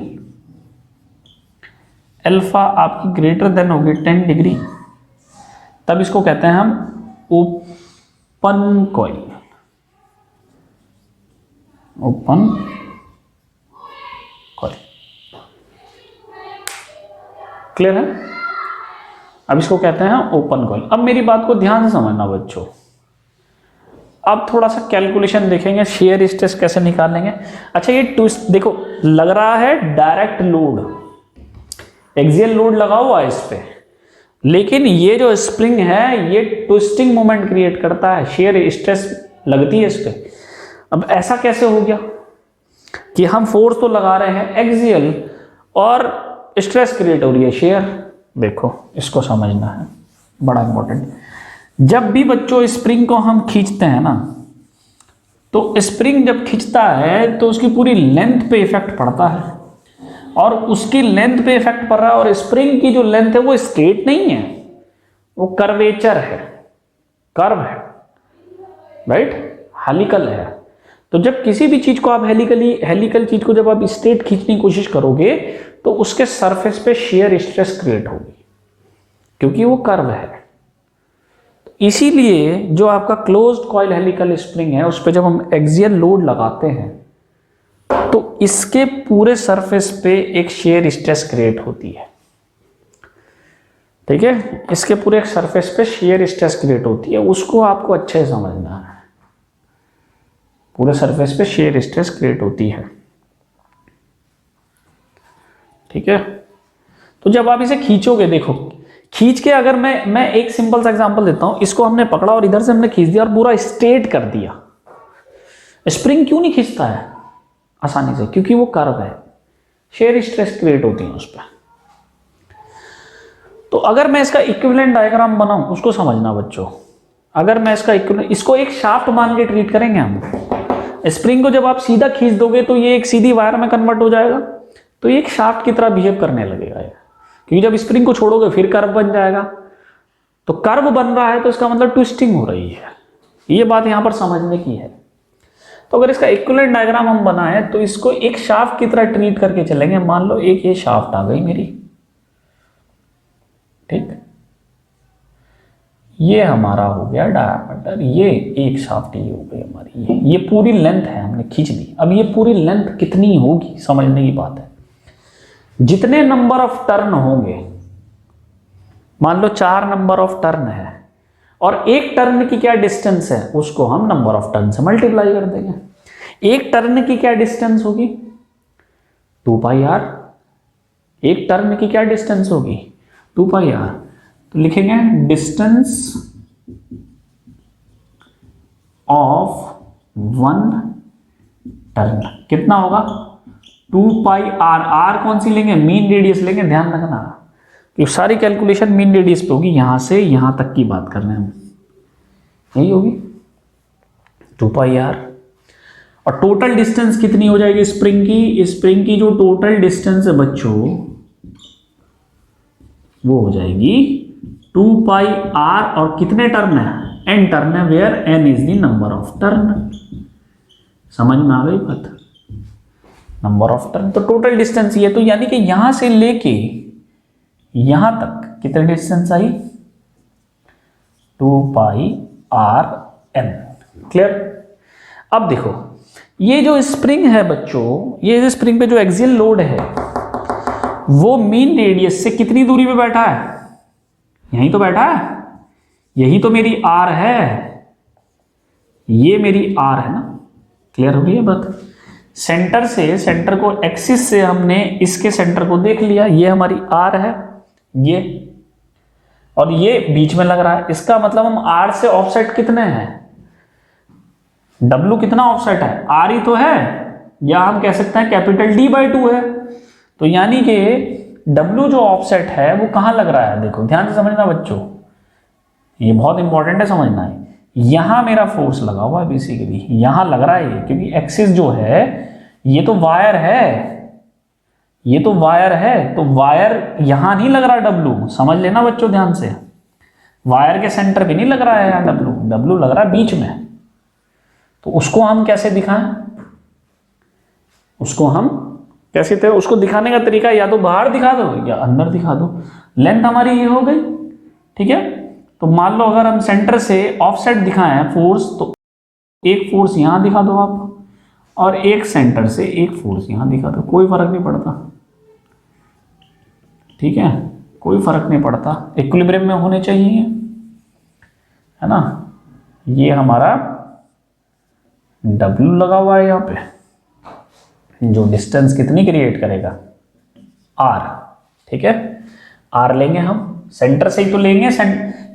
अल्फा आपकी ग्रेटर देन होगी 10 डिग्री, तब इसको कहते हैं हम open coil, open coil. Clear है? अब इसको कहते हैं ओपन कॉइल। अब मेरी बात को ध्यान से समझना बच्चों, अब थोड़ा सा कैलकुलेशन देखेंगे, शेयर स्ट्रेस कैसे निकालेंगे। अच्छा, ये ट्विस्ट देखो, लग रहा है डायरेक्ट लोड, एक्सियल लोड लगा हुआ है इस पे, लेकिन ये जो स्प्रिंग है ये ट्विस्टिंग मोमेंट क्रिएट करता है, शेयर स्ट्रेस लगती है इस पे। अब ऐसा कैसे हो गया कि हम फोर्स तो लगा रहे हैं एक्सियल और स्ट्रेस क्रिएट हो रही है शेयर। देखो, इसको समझना है, बड़ा इंपॉर्टेंट। जब भी बच्चों स्प्रिंग को हम खींचते हैं ना, तो स्प्रिंग जब खींचता है तो उसकी पूरी लेंथ पे इफेक्ट पड़ता है, और उसकी लेंथ पे इफेक्ट पड़ रहा है, और स्प्रिंग की जो लेंथ है वो स्ट्रेट नहीं है, वो कर्वेचर है, कर्व है, राइट, हेलिकल है। तो जब किसी भी चीज को आप हेलिकल चीज को जब आप स्ट्रेट खींचने की कोशिश करोगे तो उसके सरफेस पे शेयर स्ट्रेस क्रिएट होगी, क्योंकि वो कर्व है। इसीलिए जो आपका क्लोज्ड कॉइल हेलिकल स्प्रिंग है, उस पर जब हम एक्सियल लोड लगाते हैं तो इसके पूरे सरफेस पे एक शेयर स्ट्रेस क्रिएट होती है। ठीक है, इसके पूरे सरफेस पे शेयर स्ट्रेस क्रिएट होती है, उसको आपको अच्छे से समझना है। पूरे सरफेस पे शेयर स्ट्रेस क्रिएट होती है। ठीक है, तो जब आप इसे खींचोगे, देखो खींच के, अगर मैं एक सिंपल सा एग्जांपल देता हूं, इसको हमने पकड़ा और इधर से हमने खींच दिया और पूरा स्ट्रेट कर दिया, स्प्रिंग क्यों नहीं खींचता है आसानी से? क्योंकि वो कर्व है, शेयर स्ट्रेस क्रिएट होती है उस पर। तो अगर मैं इसका इक्विवेलेंट डायग्राम बनाऊं, उसको समझना बच्चों। अगर मैं इसका इक्विवेलेंट, इसको एक शाफ्ट मान के ट्रीट करेंगे हम। स्प्रिंग को जब आप सीधा खींच दोगे तो ये एक सीधी वायर में कन्वर्ट हो जाएगा, तो ये एक शाफ्ट की तरह बिहेव करने लगेगा, क्योंकि जब स्प्रिंग को छोड़ोगे फिर कर्व बन जाएगा। तो कर्व बन रहा है तो इसका मतलब ट्विस्टिंग हो रही है, ये बात यहां पर समझने की है। तो अगर इसका इक्विवेलेंट डायग्राम हम बनाए तो इसको एक शाफ्ट की तरह ट्रीट करके चलेंगे। मान लो एक ये शाफ्ट आ गई मेरी, ठीक, ये हमारा हो गया डायामीटर, ये एक शाफ्ट ये हो गई हमारी, ये पूरी लेंथ है, हमने खींच दी। अब ये पूरी लेंथ कितनी होगी समझने की बात है। जितने नंबर ऑफ टर्न होंगे, मान लो 4 नंबर ऑफ टर्न है, और एक टर्न की क्या डिस्टेंस है उसको हम नंबर ऑफ टर्न से मल्टीप्लाई कर देंगे। एक टर्न की क्या डिस्टेंस होगी? 2 पाई आर। एक टर्न की क्या डिस्टेंस होगी? 2 पाई आर। तो लिखेंगे डिस्टेंस ऑफ 1 टर्न कितना होगा? 2 पाई आर। आर कौन सी लेंगे? मीन रेडियस लेंगे, ध्यान रखना कि सारी कैलकुलेशन मीन रेडियस पे होगी। यहां से यहां तक की बात कर रहे हैं हम, यही होगी 2 पाई आर। और टोटल डिस्टेंस कितनी हो जाएगी स्प्रिंग की? स्प्रिंग की जो टोटल डिस्टेंस है बच्चों, वो हो जाएगी 2 पाई आर। और कितने टर्न है? n टर्न है, where n is the number of turn. समझ में आ गई बात? Number of turn. तो टोटल डिस्टेंस ये, तो यानी कि यहां से लेके यहां तक कितने डिस्टेंस आई? 2 पाई आर n। क्लियर? अब देखो, ये जो स्प्रिंग है बच्चों, ये स्प्रिंग पे जो एक्सियल लोड है वो मीन रेडियस से कितनी दूरी पे बैठा है? यहीं तो बैठा है, यही तो मेरी आर है, ये मेरी आर है ना। क्लियर हो गई है बात? सेंटर से, सेंटर को एक्सिस से हमने इसके सेंटर को देख लिया, ये हमारी आर है, ये और ये बीच में लग रहा है, इसका मतलब हम R से ऑफसेट कितने हैं, W कितना ऑफसेट है, R ही तो है, या हम कह सकते हैं कैपिटल D/2 है। तो यानी कि W जो ऑफसेट है वो कहां लग रहा है, देखो ध्यान से समझना बच्चों, ये बहुत इंपॉर्टेंट है समझना है। यहां मेरा फोर्स लगा हुआ है बेसिकली, यहां लग रहा है ये, क्योंकि एक्सिस जो है ये तो वायर है, ये तो वायर है, तो वायर यहां नहीं लग रहा W, समझ लेना बच्चों ध्यान से, वायर के सेंटर पे नहीं लग रहा है यहाँ W लग रहा है बीच में। तो उसको हम कैसे दिखाएं, उसको हम कैसे थे, उसको दिखाने का तरीका या तो बाहर दिखा दो या अंदर दिखा दो। लेंथ हमारी ये हो गई, ठीक है। तो मान लो अगर हम सेंटर से ऑफसेट दिखाएं फोर्स, तो एक फोर्स यहां दिखा दो आप, और एक सेंटर से एक फोर्स यहां दिखा दो, कोई फर्क नहीं पड़ता, ठीक है, कोई फर्क नहीं पड़ता, इक्विलिब्रियम में होने चाहिए, है ना। ये हमारा W लगा हुआ है यहाँ पे, जो डिस्टेंस कितनी क्रिएट करेगा, R, ठीक है, R लेंगे हम, सेंटर से ही तो लेंगे,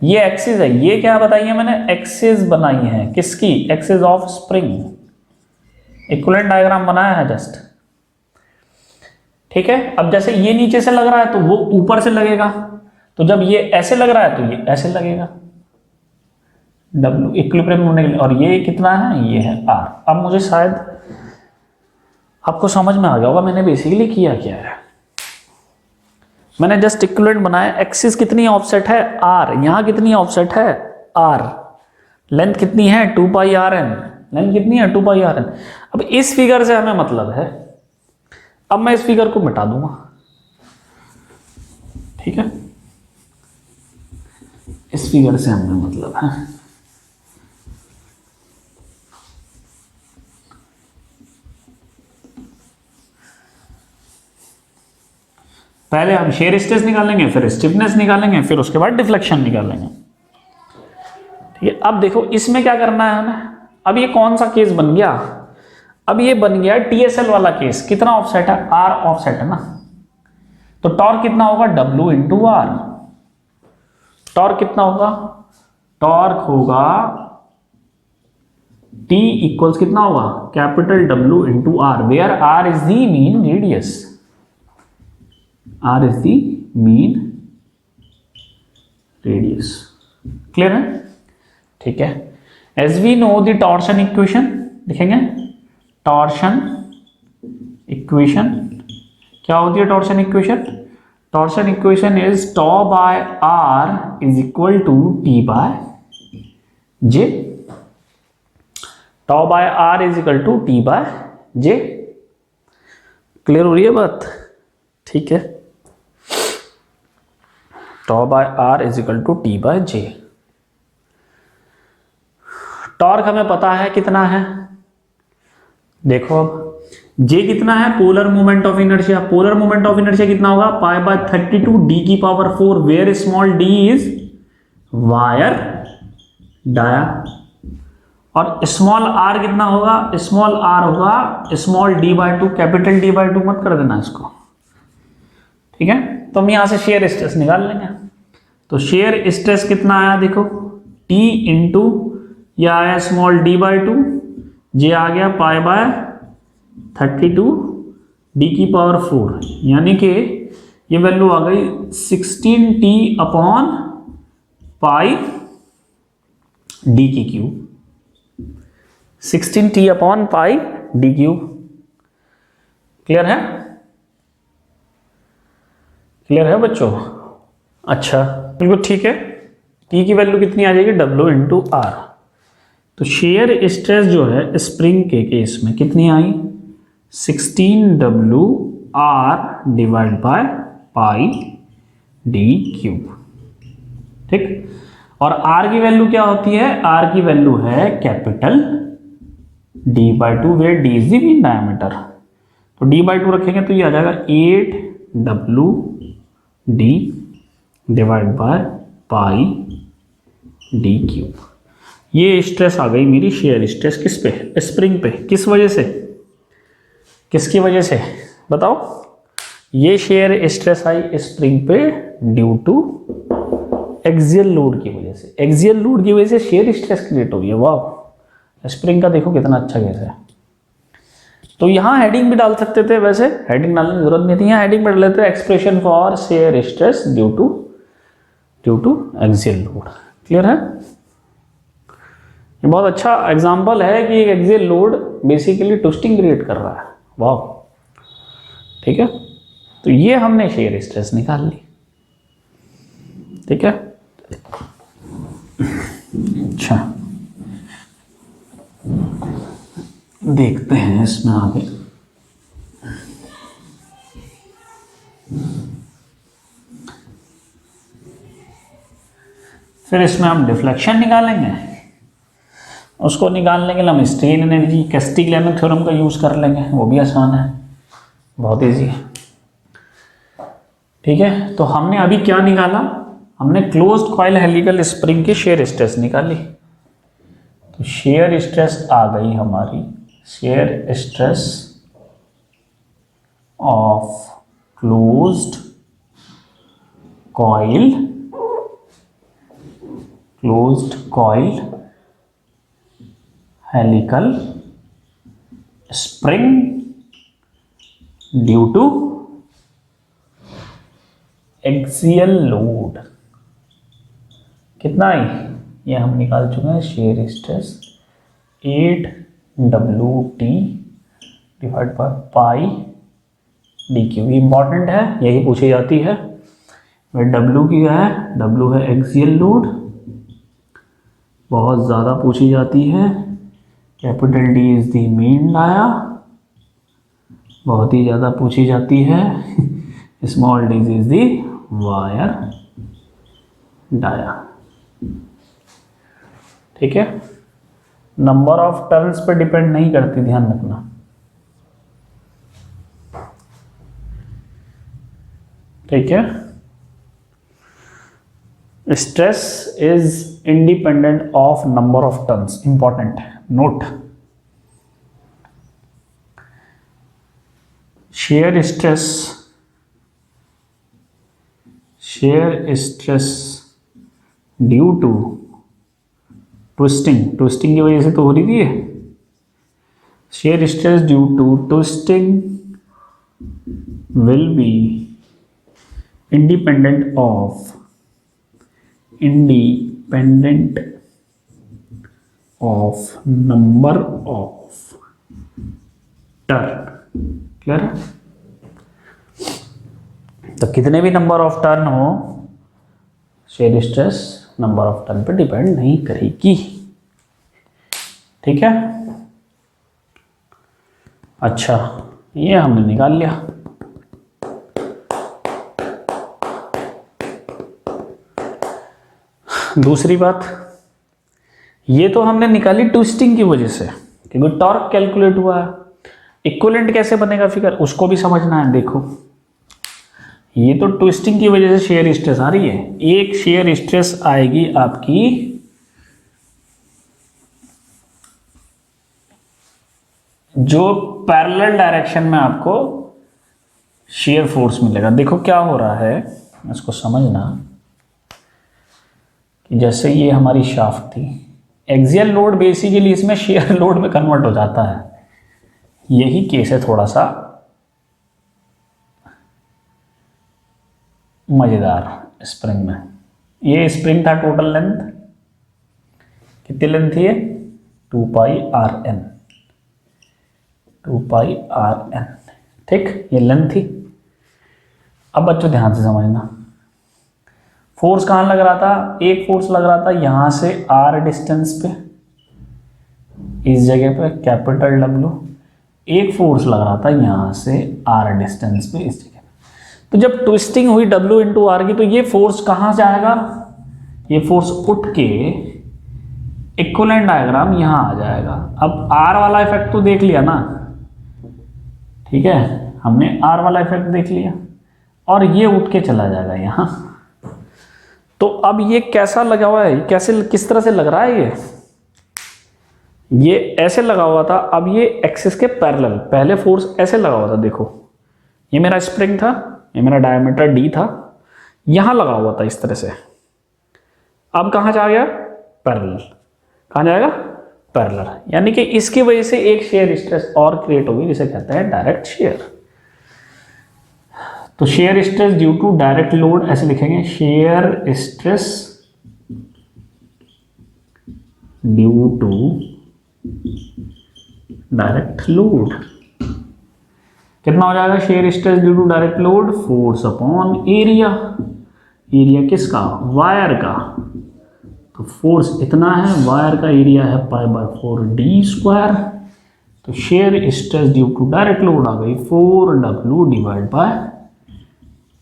ये एक्सिस है, ये क्या बताई है मैंने, एक्सिस बनाई है, किसकी, axis of spring, equivalent diagram बनाया है जस्ट, ठीक है। अब जैसे ये नीचे से लग रहा है तो वो ऊपर से लगेगा, तो जब ये ऐसे लग रहा है तो ये ऐसे लगेगा, W इक्विलिब्रियम होने के लिए, और ये कितना है, ये है R। अब मुझे शायद आपको समझ में आ गया होगा मैंने बेसिकली किया क्या है, मैंने जस्ट इक्विवेलेंट बनाया, एक्सिस कितनी ऑफसेट है, R, यहां कितनी ऑफसेट है, R, लेंथ कितनी है 2πRN, लेंथ कितनी है 2πRN। अब इस फिगर से हमें मतलब है, अब मैं इस फिगर को मिटा दूंगा, ठीक है, इस फिगर से हमें मतलब है, पहले हम शेयर स्ट्रेस निकालेंगे, फिर स्टिफनेस निकालेंगे, फिर उसके बाद डिफ्लेक्शन निकालेंगे, ठीक है। अब देखो इसमें क्या करना है हमें, अब ये कौन सा केस बन गया, अब ये बन गया TSL वाला केस, कितना ऑफसेट है, R ऑफसेट है ना, तो टॉर्क कितना होगा, W इंटू R, टॉर्क कितना होगा, टॉर्क होगा T इक्वल्स कितना होगा, capital W into R, where R is the mean radius, R is the mean radius, clear है, ठीक है। As we know the torsion equation लिखेंगे, torsion equation क्या होती है, torsion equation, torsion equation is tau by R is equal to T by J, tau by R is equal to T by J, clear हो रही है बात, ठीक है। Tau by R is equal to T by J, torque हमें पता है कितना है, देखो अब J कितना है, polar moment of inertia, polar moment of inertia कितना होगा, π/32 d की power 4, where small d is wire dia, और स्मॉल r कितना होगा, स्मॉल r होगा स्मॉल d/2, कैपिटल D/2 मत कर देना इसको, ठीक है। तो हम यहां से शेयर स्ट्रेस निकाल लेंगे, तो शेयर स्ट्रेस कितना आया देखो, T इंटू यह आया स्मॉल d/2, J आ गया π/32 d की पावर 4, यानी कि ये वैल्यू आ गई 16T अपॉन पाई d की cube, 16T upon pi d cube, clear है, क्लियर है बच्चों, अच्छा बिल्कुल ठीक है। T की वैल्यू कितनी आ जाएगी, W इंटू R, तो शेयर स्ट्रेस जो है स्प्रिंग के केस में कितनी आई, 16W R divide by pi d cube, ठीक। और R की वैल्यू क्या होती है, R की वैल्यू है capital D/2, where D is the mean diameter, तो D/2 रखेंगे तो ये आ जाएगा 8WD divide by pi d cube. ये स्ट्रेस आ गई मेरी शेयर स्ट्रेस, किस पे, स्प्रिंग पे, किस वजह से, किसकी वजह से बताओ, ये शेयर स्ट्रेस आई स्प्रिंग पे ड्यू टू एक्सियल लोड की वजह से, एक्सियल लोड की वजह से शेयर स्ट्रेस क्रिएट हो रही है। वाह, स्प्रिंग का देखो कितना अच्छा केस है। तो यहाँ हेडिंग भी डाल सकते थे, वैसे हेडिंग डालने की जरूरत नहीं थी, यहाँ हेडिंग डाल लेते हैं expression for shear stress due to axial load. Clear है? ये बहुत अच्छा एग्जांपल है कि एक axial load basically twisting create कर रहा है। वाह, ठीक है। तो ये हमने शेयर स्ट्रेस निकाल ली। ठीक है, अच्छा देखते हैं इसमें आगे। फिर इसमें हम डिफ्लेक्शन निकालेंगे, उसको निकालने के लिए हम स्ट्रेन एनर्जी कैस्टिग्लियानो थ्योरम का यूज कर लेंगे, वो भी आसान है, बहुत इजी है। ठीक है, तो हमने अभी क्या निकाला, हमने क्लोज्ड कॉइल हेलिकल स्प्रिंग की शेयर स्ट्रेस निकाली। तो शेयर स्ट्रेस आ गई हमारी, shear stress of closed coil helical spring due to axial load. कितना है ये हम निकाल चुके हैं, shear stress 8Wt divide by pi dq। ये इंपॉर्टेंट है, यही पूछी जाती है। W की है, W है एक्सियल लोड, बहुत ज़्यादा पूछी जाती है। Capital D is the mean dia, बहुत ही ज़्यादा पूछी जाती है। Small d is the wire dia. ठीक है, नंबर ऑफ टर्न्स पे डिपेंड नहीं करती, ध्यान रखना। ठीक है, stress is independent of number of turns, important है, note. Shear stress due to twisting की वजह से तो हो रही थी ये। Shear stress due to twisting will be independent of number of turn। Clear है? तो कितने भी नंबर ऑफ टर्न हो, shear stress number of turn पे डिपेंड नहीं करेगी। ठीक है, अच्छा ये हमने निकाल लिया। दूसरी बात, ये तो हमने निकाली ट्विस्टिंग की वजह से, क्योंकि टॉर्क कैलकुलेट हुआ है। इक्विवेलेंट कैसे बनेगा फिगर, उसको भी समझना है। देखो, ये तो ट्विस्टिंग की वजह से शेयर स्ट्रेस आ रही है, एक शेयर स्ट्रेस आएगी आपकी जो पैरेलल डायरेक्शन में आपको शेयर फोर्स मिलेगा। देखो क्या हो रहा है, इसको समझना। जैसे ये हमारी शाफ्ट थी, एक्सियल लोड बेसिकली इसमें शेयर लोड में कन्वर्ट हो जाता है। यही केस है थोड़ा सा मजेदार स्प्रिंग में। ये स्प्रिंग था, टोटल लेंथ कितनी लेंथ थी ये, 2πrn। ठीक, ये लेंथ थी। अब बच्चों ध्यान से समझना, फोर्स कहाँ लग रहा था, एक फोर्स लग रहा था यहां से r डिस्टेंस पे, इस जगह पे कैपिटल W। एक फोर्स लग रहा था यहां से r डिस्टेंस पे, इस जगह पे। तो जब ट्विस्टिंग हुई W इंटू आर की, तो ये फोर्स कहां से आएगा, ये फोर्स उठ के इक्विवेलेंट डायग्राम यहां आ जाएगा। अब r वाला इफेक्ट तो देख लिया ना, ठीक है, हमने r वाला इफेक्ट देख लिया, और ये उठ के चला जाएगा यहां। तो अब ये कैसा लगा हुआ है, कैसे किस तरह से लग रहा है, ये ऐसे लगा हुआ था। अब ये एक्सिस के पैरेलल, पहले फोर्स ऐसे लगा हुआ था। देखो, ये मेरा स्प्रिंग था, ये मेरा डायमीटर d था, यहां लगा हुआ था इस तरह से। अब कहाँ जा गया, पैरेलल, कहाँ जाएगा, पैरेलल, यानी कि इसकी वजह से एक शेयर स्ट्रेस और क्रिएट होगी जिसे कहते हैं डायरेक्ट शेयर। तो shear stress due to direct load ऐसे लिखेंगे, shear stress due to direct load, कितना हो जाएगा shear stress due to direct load, force upon area, area किसका, वायर का, तो फोर्स इतना है, वायर का एरिया है π/4d², तो shear stress due to direct load आ गई 4W डिवाइड बाय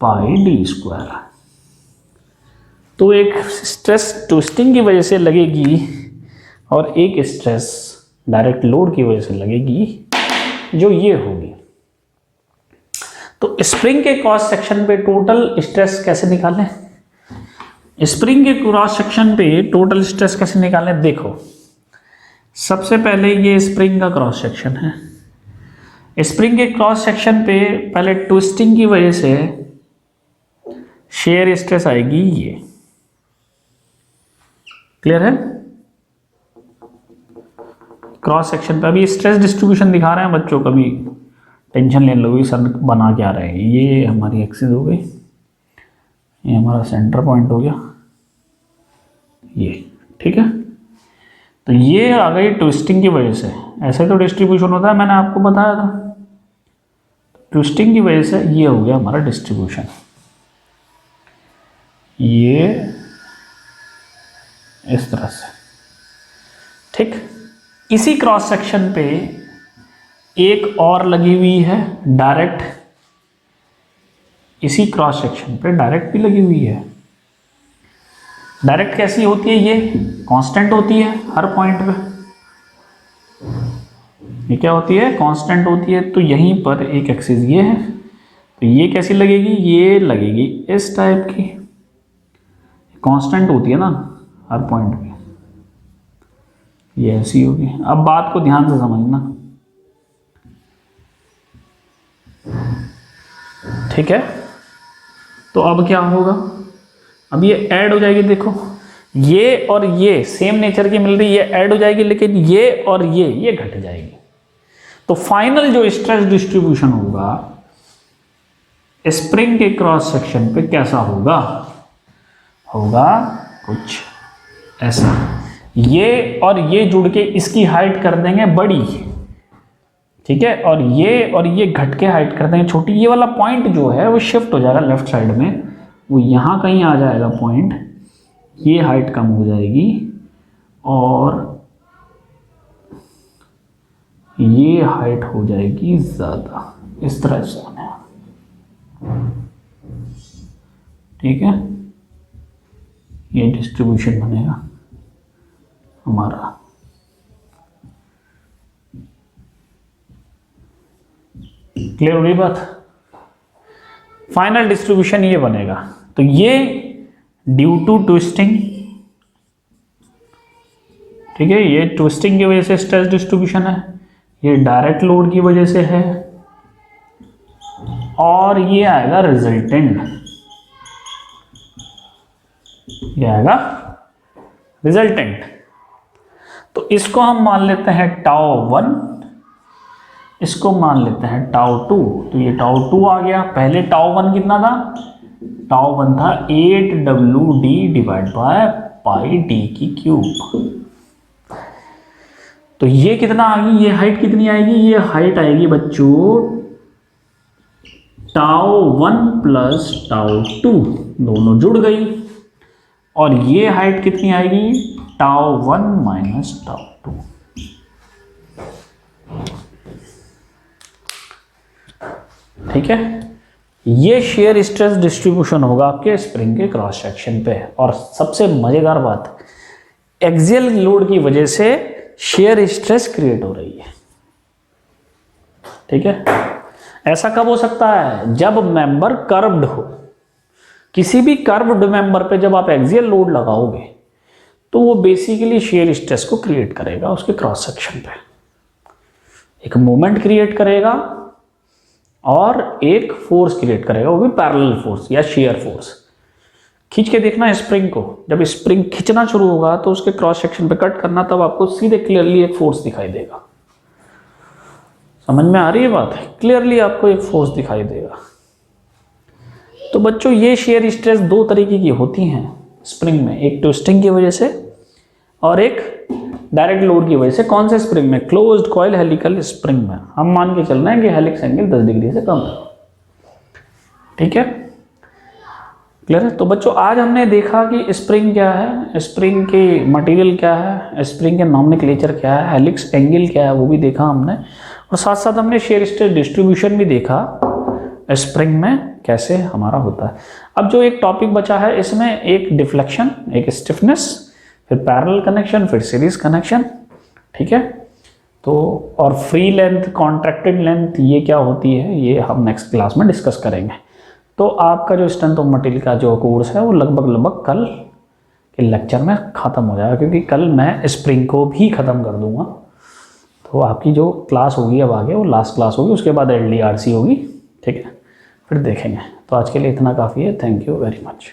πd²। तो एक स्ट्रेस ट्विस्टिंग की वजह से लगेगी और एक स्ट्रेस डायरेक्ट लोड की वजह से लगेगी जो ये होगी। तो स्प्रिंग के क्रॉस सेक्शन पे टोटल स्ट्रेस कैसे निकालें, स्प्रिंग के क्रॉस सेक्शन पे टोटल स्ट्रेस कैसे निकालें, देखो सबसे पहले ये स्प्रिंग का क्रॉस सेक्शन है, स्प्रिंग के क्रॉस सेक्शन पे पहले ट्विस्टिंग की वजह से शेयर स्ट्रेस आएगी ये, क्लियर है, क्रॉस सेक्शन पे। अभी स्ट्रेस डिस्ट्रीब्यूशन दिखा रहे हैं बच्चों, कभी टेंशन ले लो सर बना क्या रहे हैं। ये हमारी एक्सिस हो गई, ये हमारा सेंटर पॉइंट हो गया, ये ठीक है। तो ये आ गई ट्विस्टिंग की वजह से, ऐसे तो डिस्ट्रीब्यूशन होता है, मैंने आपको बताया था। ट्विस्टिंग की वजह से ये हो गया हमारा डिस्ट्रीब्यूशन, ये इस तरह से, ठीक। इसी क्रॉस सेक्शन पे एक और लगी हुई है डायरेक्ट, इसी क्रॉस सेक्शन पे डायरेक्ट भी लगी हुई है। डायरेक्ट कैसी होती है, ये कांस्टेंट होती है हर पॉइंट पे, ये क्या होती है, कांस्टेंट होती है। तो यहीं पर एक एक्सिस ये है, तो ये कैसी लगेगी, ये लगेगी इस टाइप की, कांस्टेंट होती है ना हर पॉइंट पे, ये ऐसी होगी। अब बात को ध्यान से समझना, ठीक है। तो अब क्या होगा, अब ये ऐड हो जाएगी, देखो ये और ये सेम नेचर की मिल रही है, ये ऐड हो जाएगी, लेकिन ये और ये घट जाएगी। तो फाइनल जो स्ट्रेस डिस्ट्रीब्यूशन होगा स्प्रिंग के क्रॉस सेक्शन पे कैसा होगा, होगा कुछ ऐसा, ये और ये जुड़ के इसकी हाइट कर देंगे बड़ी, ठीक है, और ये घट के हाइट कर देंगे छोटी। ये वाला पॉइंट जो है वो शिफ्ट हो जाएगा लेफ्ट साइड में, वो यहाँ कहीं आ जाएगा पॉइंट, ये हाइट कम हो जाएगी और ये हाइट हो जाएगी ज़्यादा, इस तरह से बनेगा, ठीक है। ये डिस्ट्रीब्यूशन बनेगा हमारा। क्लियर हो रही बात, फाइनल डिस्ट्रीब्यूशन ये बनेगा। तो ये ड्यू टू ट्विस्टिंग, ठीक है, ये ट्विस्टिंग की वजह से स्ट्रेस डिस्ट्रीब्यूशन है, ये डायरेक्ट लोड की वजह से है, और ये आएगा रिजल्टेंट, ये आएगा रिजल्टेंट। तो इसको हम मान लेते हैं τ1, इसको मान लेते हैं τ2। तो ये τ2 आ गया, पहले τ1 कितना था, τ1 था 8WD डिवाइड बाय πd³। तो ये कितना आ गई, ये हाइट कितनी आएगी, ये हाइट आएगी बच्चों τ1 प्लस τ2, दोनों जुड़ गई, और ये हाइट कितनी आएगी, τ1 माइनस τ2। ठीक है, ये शेयर स्ट्रेस डिस्ट्रीब्यूशन होगा आपके स्प्रिंग के क्रॉस सेक्शन पे। और सबसे मजेदार बात, एक्सियल लोड की वजह से शेयर स्ट्रेस क्रिएट हो रही है, ठीक है। ऐसा कब हो सकता है, जब मेंबर कर्व्ड हो। किसी भी कर्व्ड मेंबर पे जब आप एक्सियल लोड लगाओगे तो वो बेसिकली शेयर स्ट्रेस को क्रिएट करेगा, उसके क्रॉस सेक्शन पे एक मोमेंट क्रिएट करेगा और एक फोर्स क्रिएट करेगा, वो भी पैरेलल फोर्स या शेयर फोर्स। खींच के देखना स्प्रिंग को, जब स्प्रिंग खींचना शुरू होगा तो उसके क्रॉस सेक्शन पे कट करना, तब आपको सीधे क्लियरली एक फोर्स दिखाई देगा। समझ में आ रही है बात? क्लियरली आपको एक फोर्स दिखाई देगा। तो बच्चों ये शेयर स्ट्रेस दो तरीके की होती हैं स्प्रिंग में, एक ट्विस्टिंग की वजह से और एक डायरेक्ट लोड की वजह से। कौन से स्प्रिंग में? क्लोज्ड कॉइल हेलिकल स्प्रिंग में। हम मान के चल रहे हैं कि हेलिक्स एंगल 10 डिग्री से कम है। ठीक है, क्लियर है? तो बच्चों आज हमने देखा कि स्प्रिंग क्या है, स्प्रिंग की मटेरियल क्या है, स्प्रिंग के नॉमेनक्लेचर क्या है, हेलिक्स एंगल क्या है, वो भी देखा हमने, और साथ साथ हमने शेयर स्ट्रेस डिस्ट्रीब्यूशन भी देखा स्प्रिंग में कैसे हमारा होता है। अब जो एक टॉपिक बचा है इसमें एक डिफ्लेक्शन, एक स्टिफनेस, फिर पैरेलल कनेक्शन, फिर सीरीज कनेक्शन। ठीक है, तो और फ्री लेंथ, कॉन्ट्रैक्टेड लेंथ ये क्या होती है ये हम नेक्स्ट क्लास में डिस्कस करेंगे। तो आपका जो स्ट्रेंथ ऑफ मटेरियल का जो कोर्स है वो लगभग कल के लेक्चर में ख़त्म हो जाएगा, क्योंकि कल मैं स्प्रिंग को भी ख़त्म कर दूंगा। तो आपकी जो क्लास होगी अब आगे वो लास्ट क्लास होगी, उसके बाद LDRC होगी। ठीक है, फिर देखेंगे। तो आज के लिए इतना काफ़ी है। Thank you very much.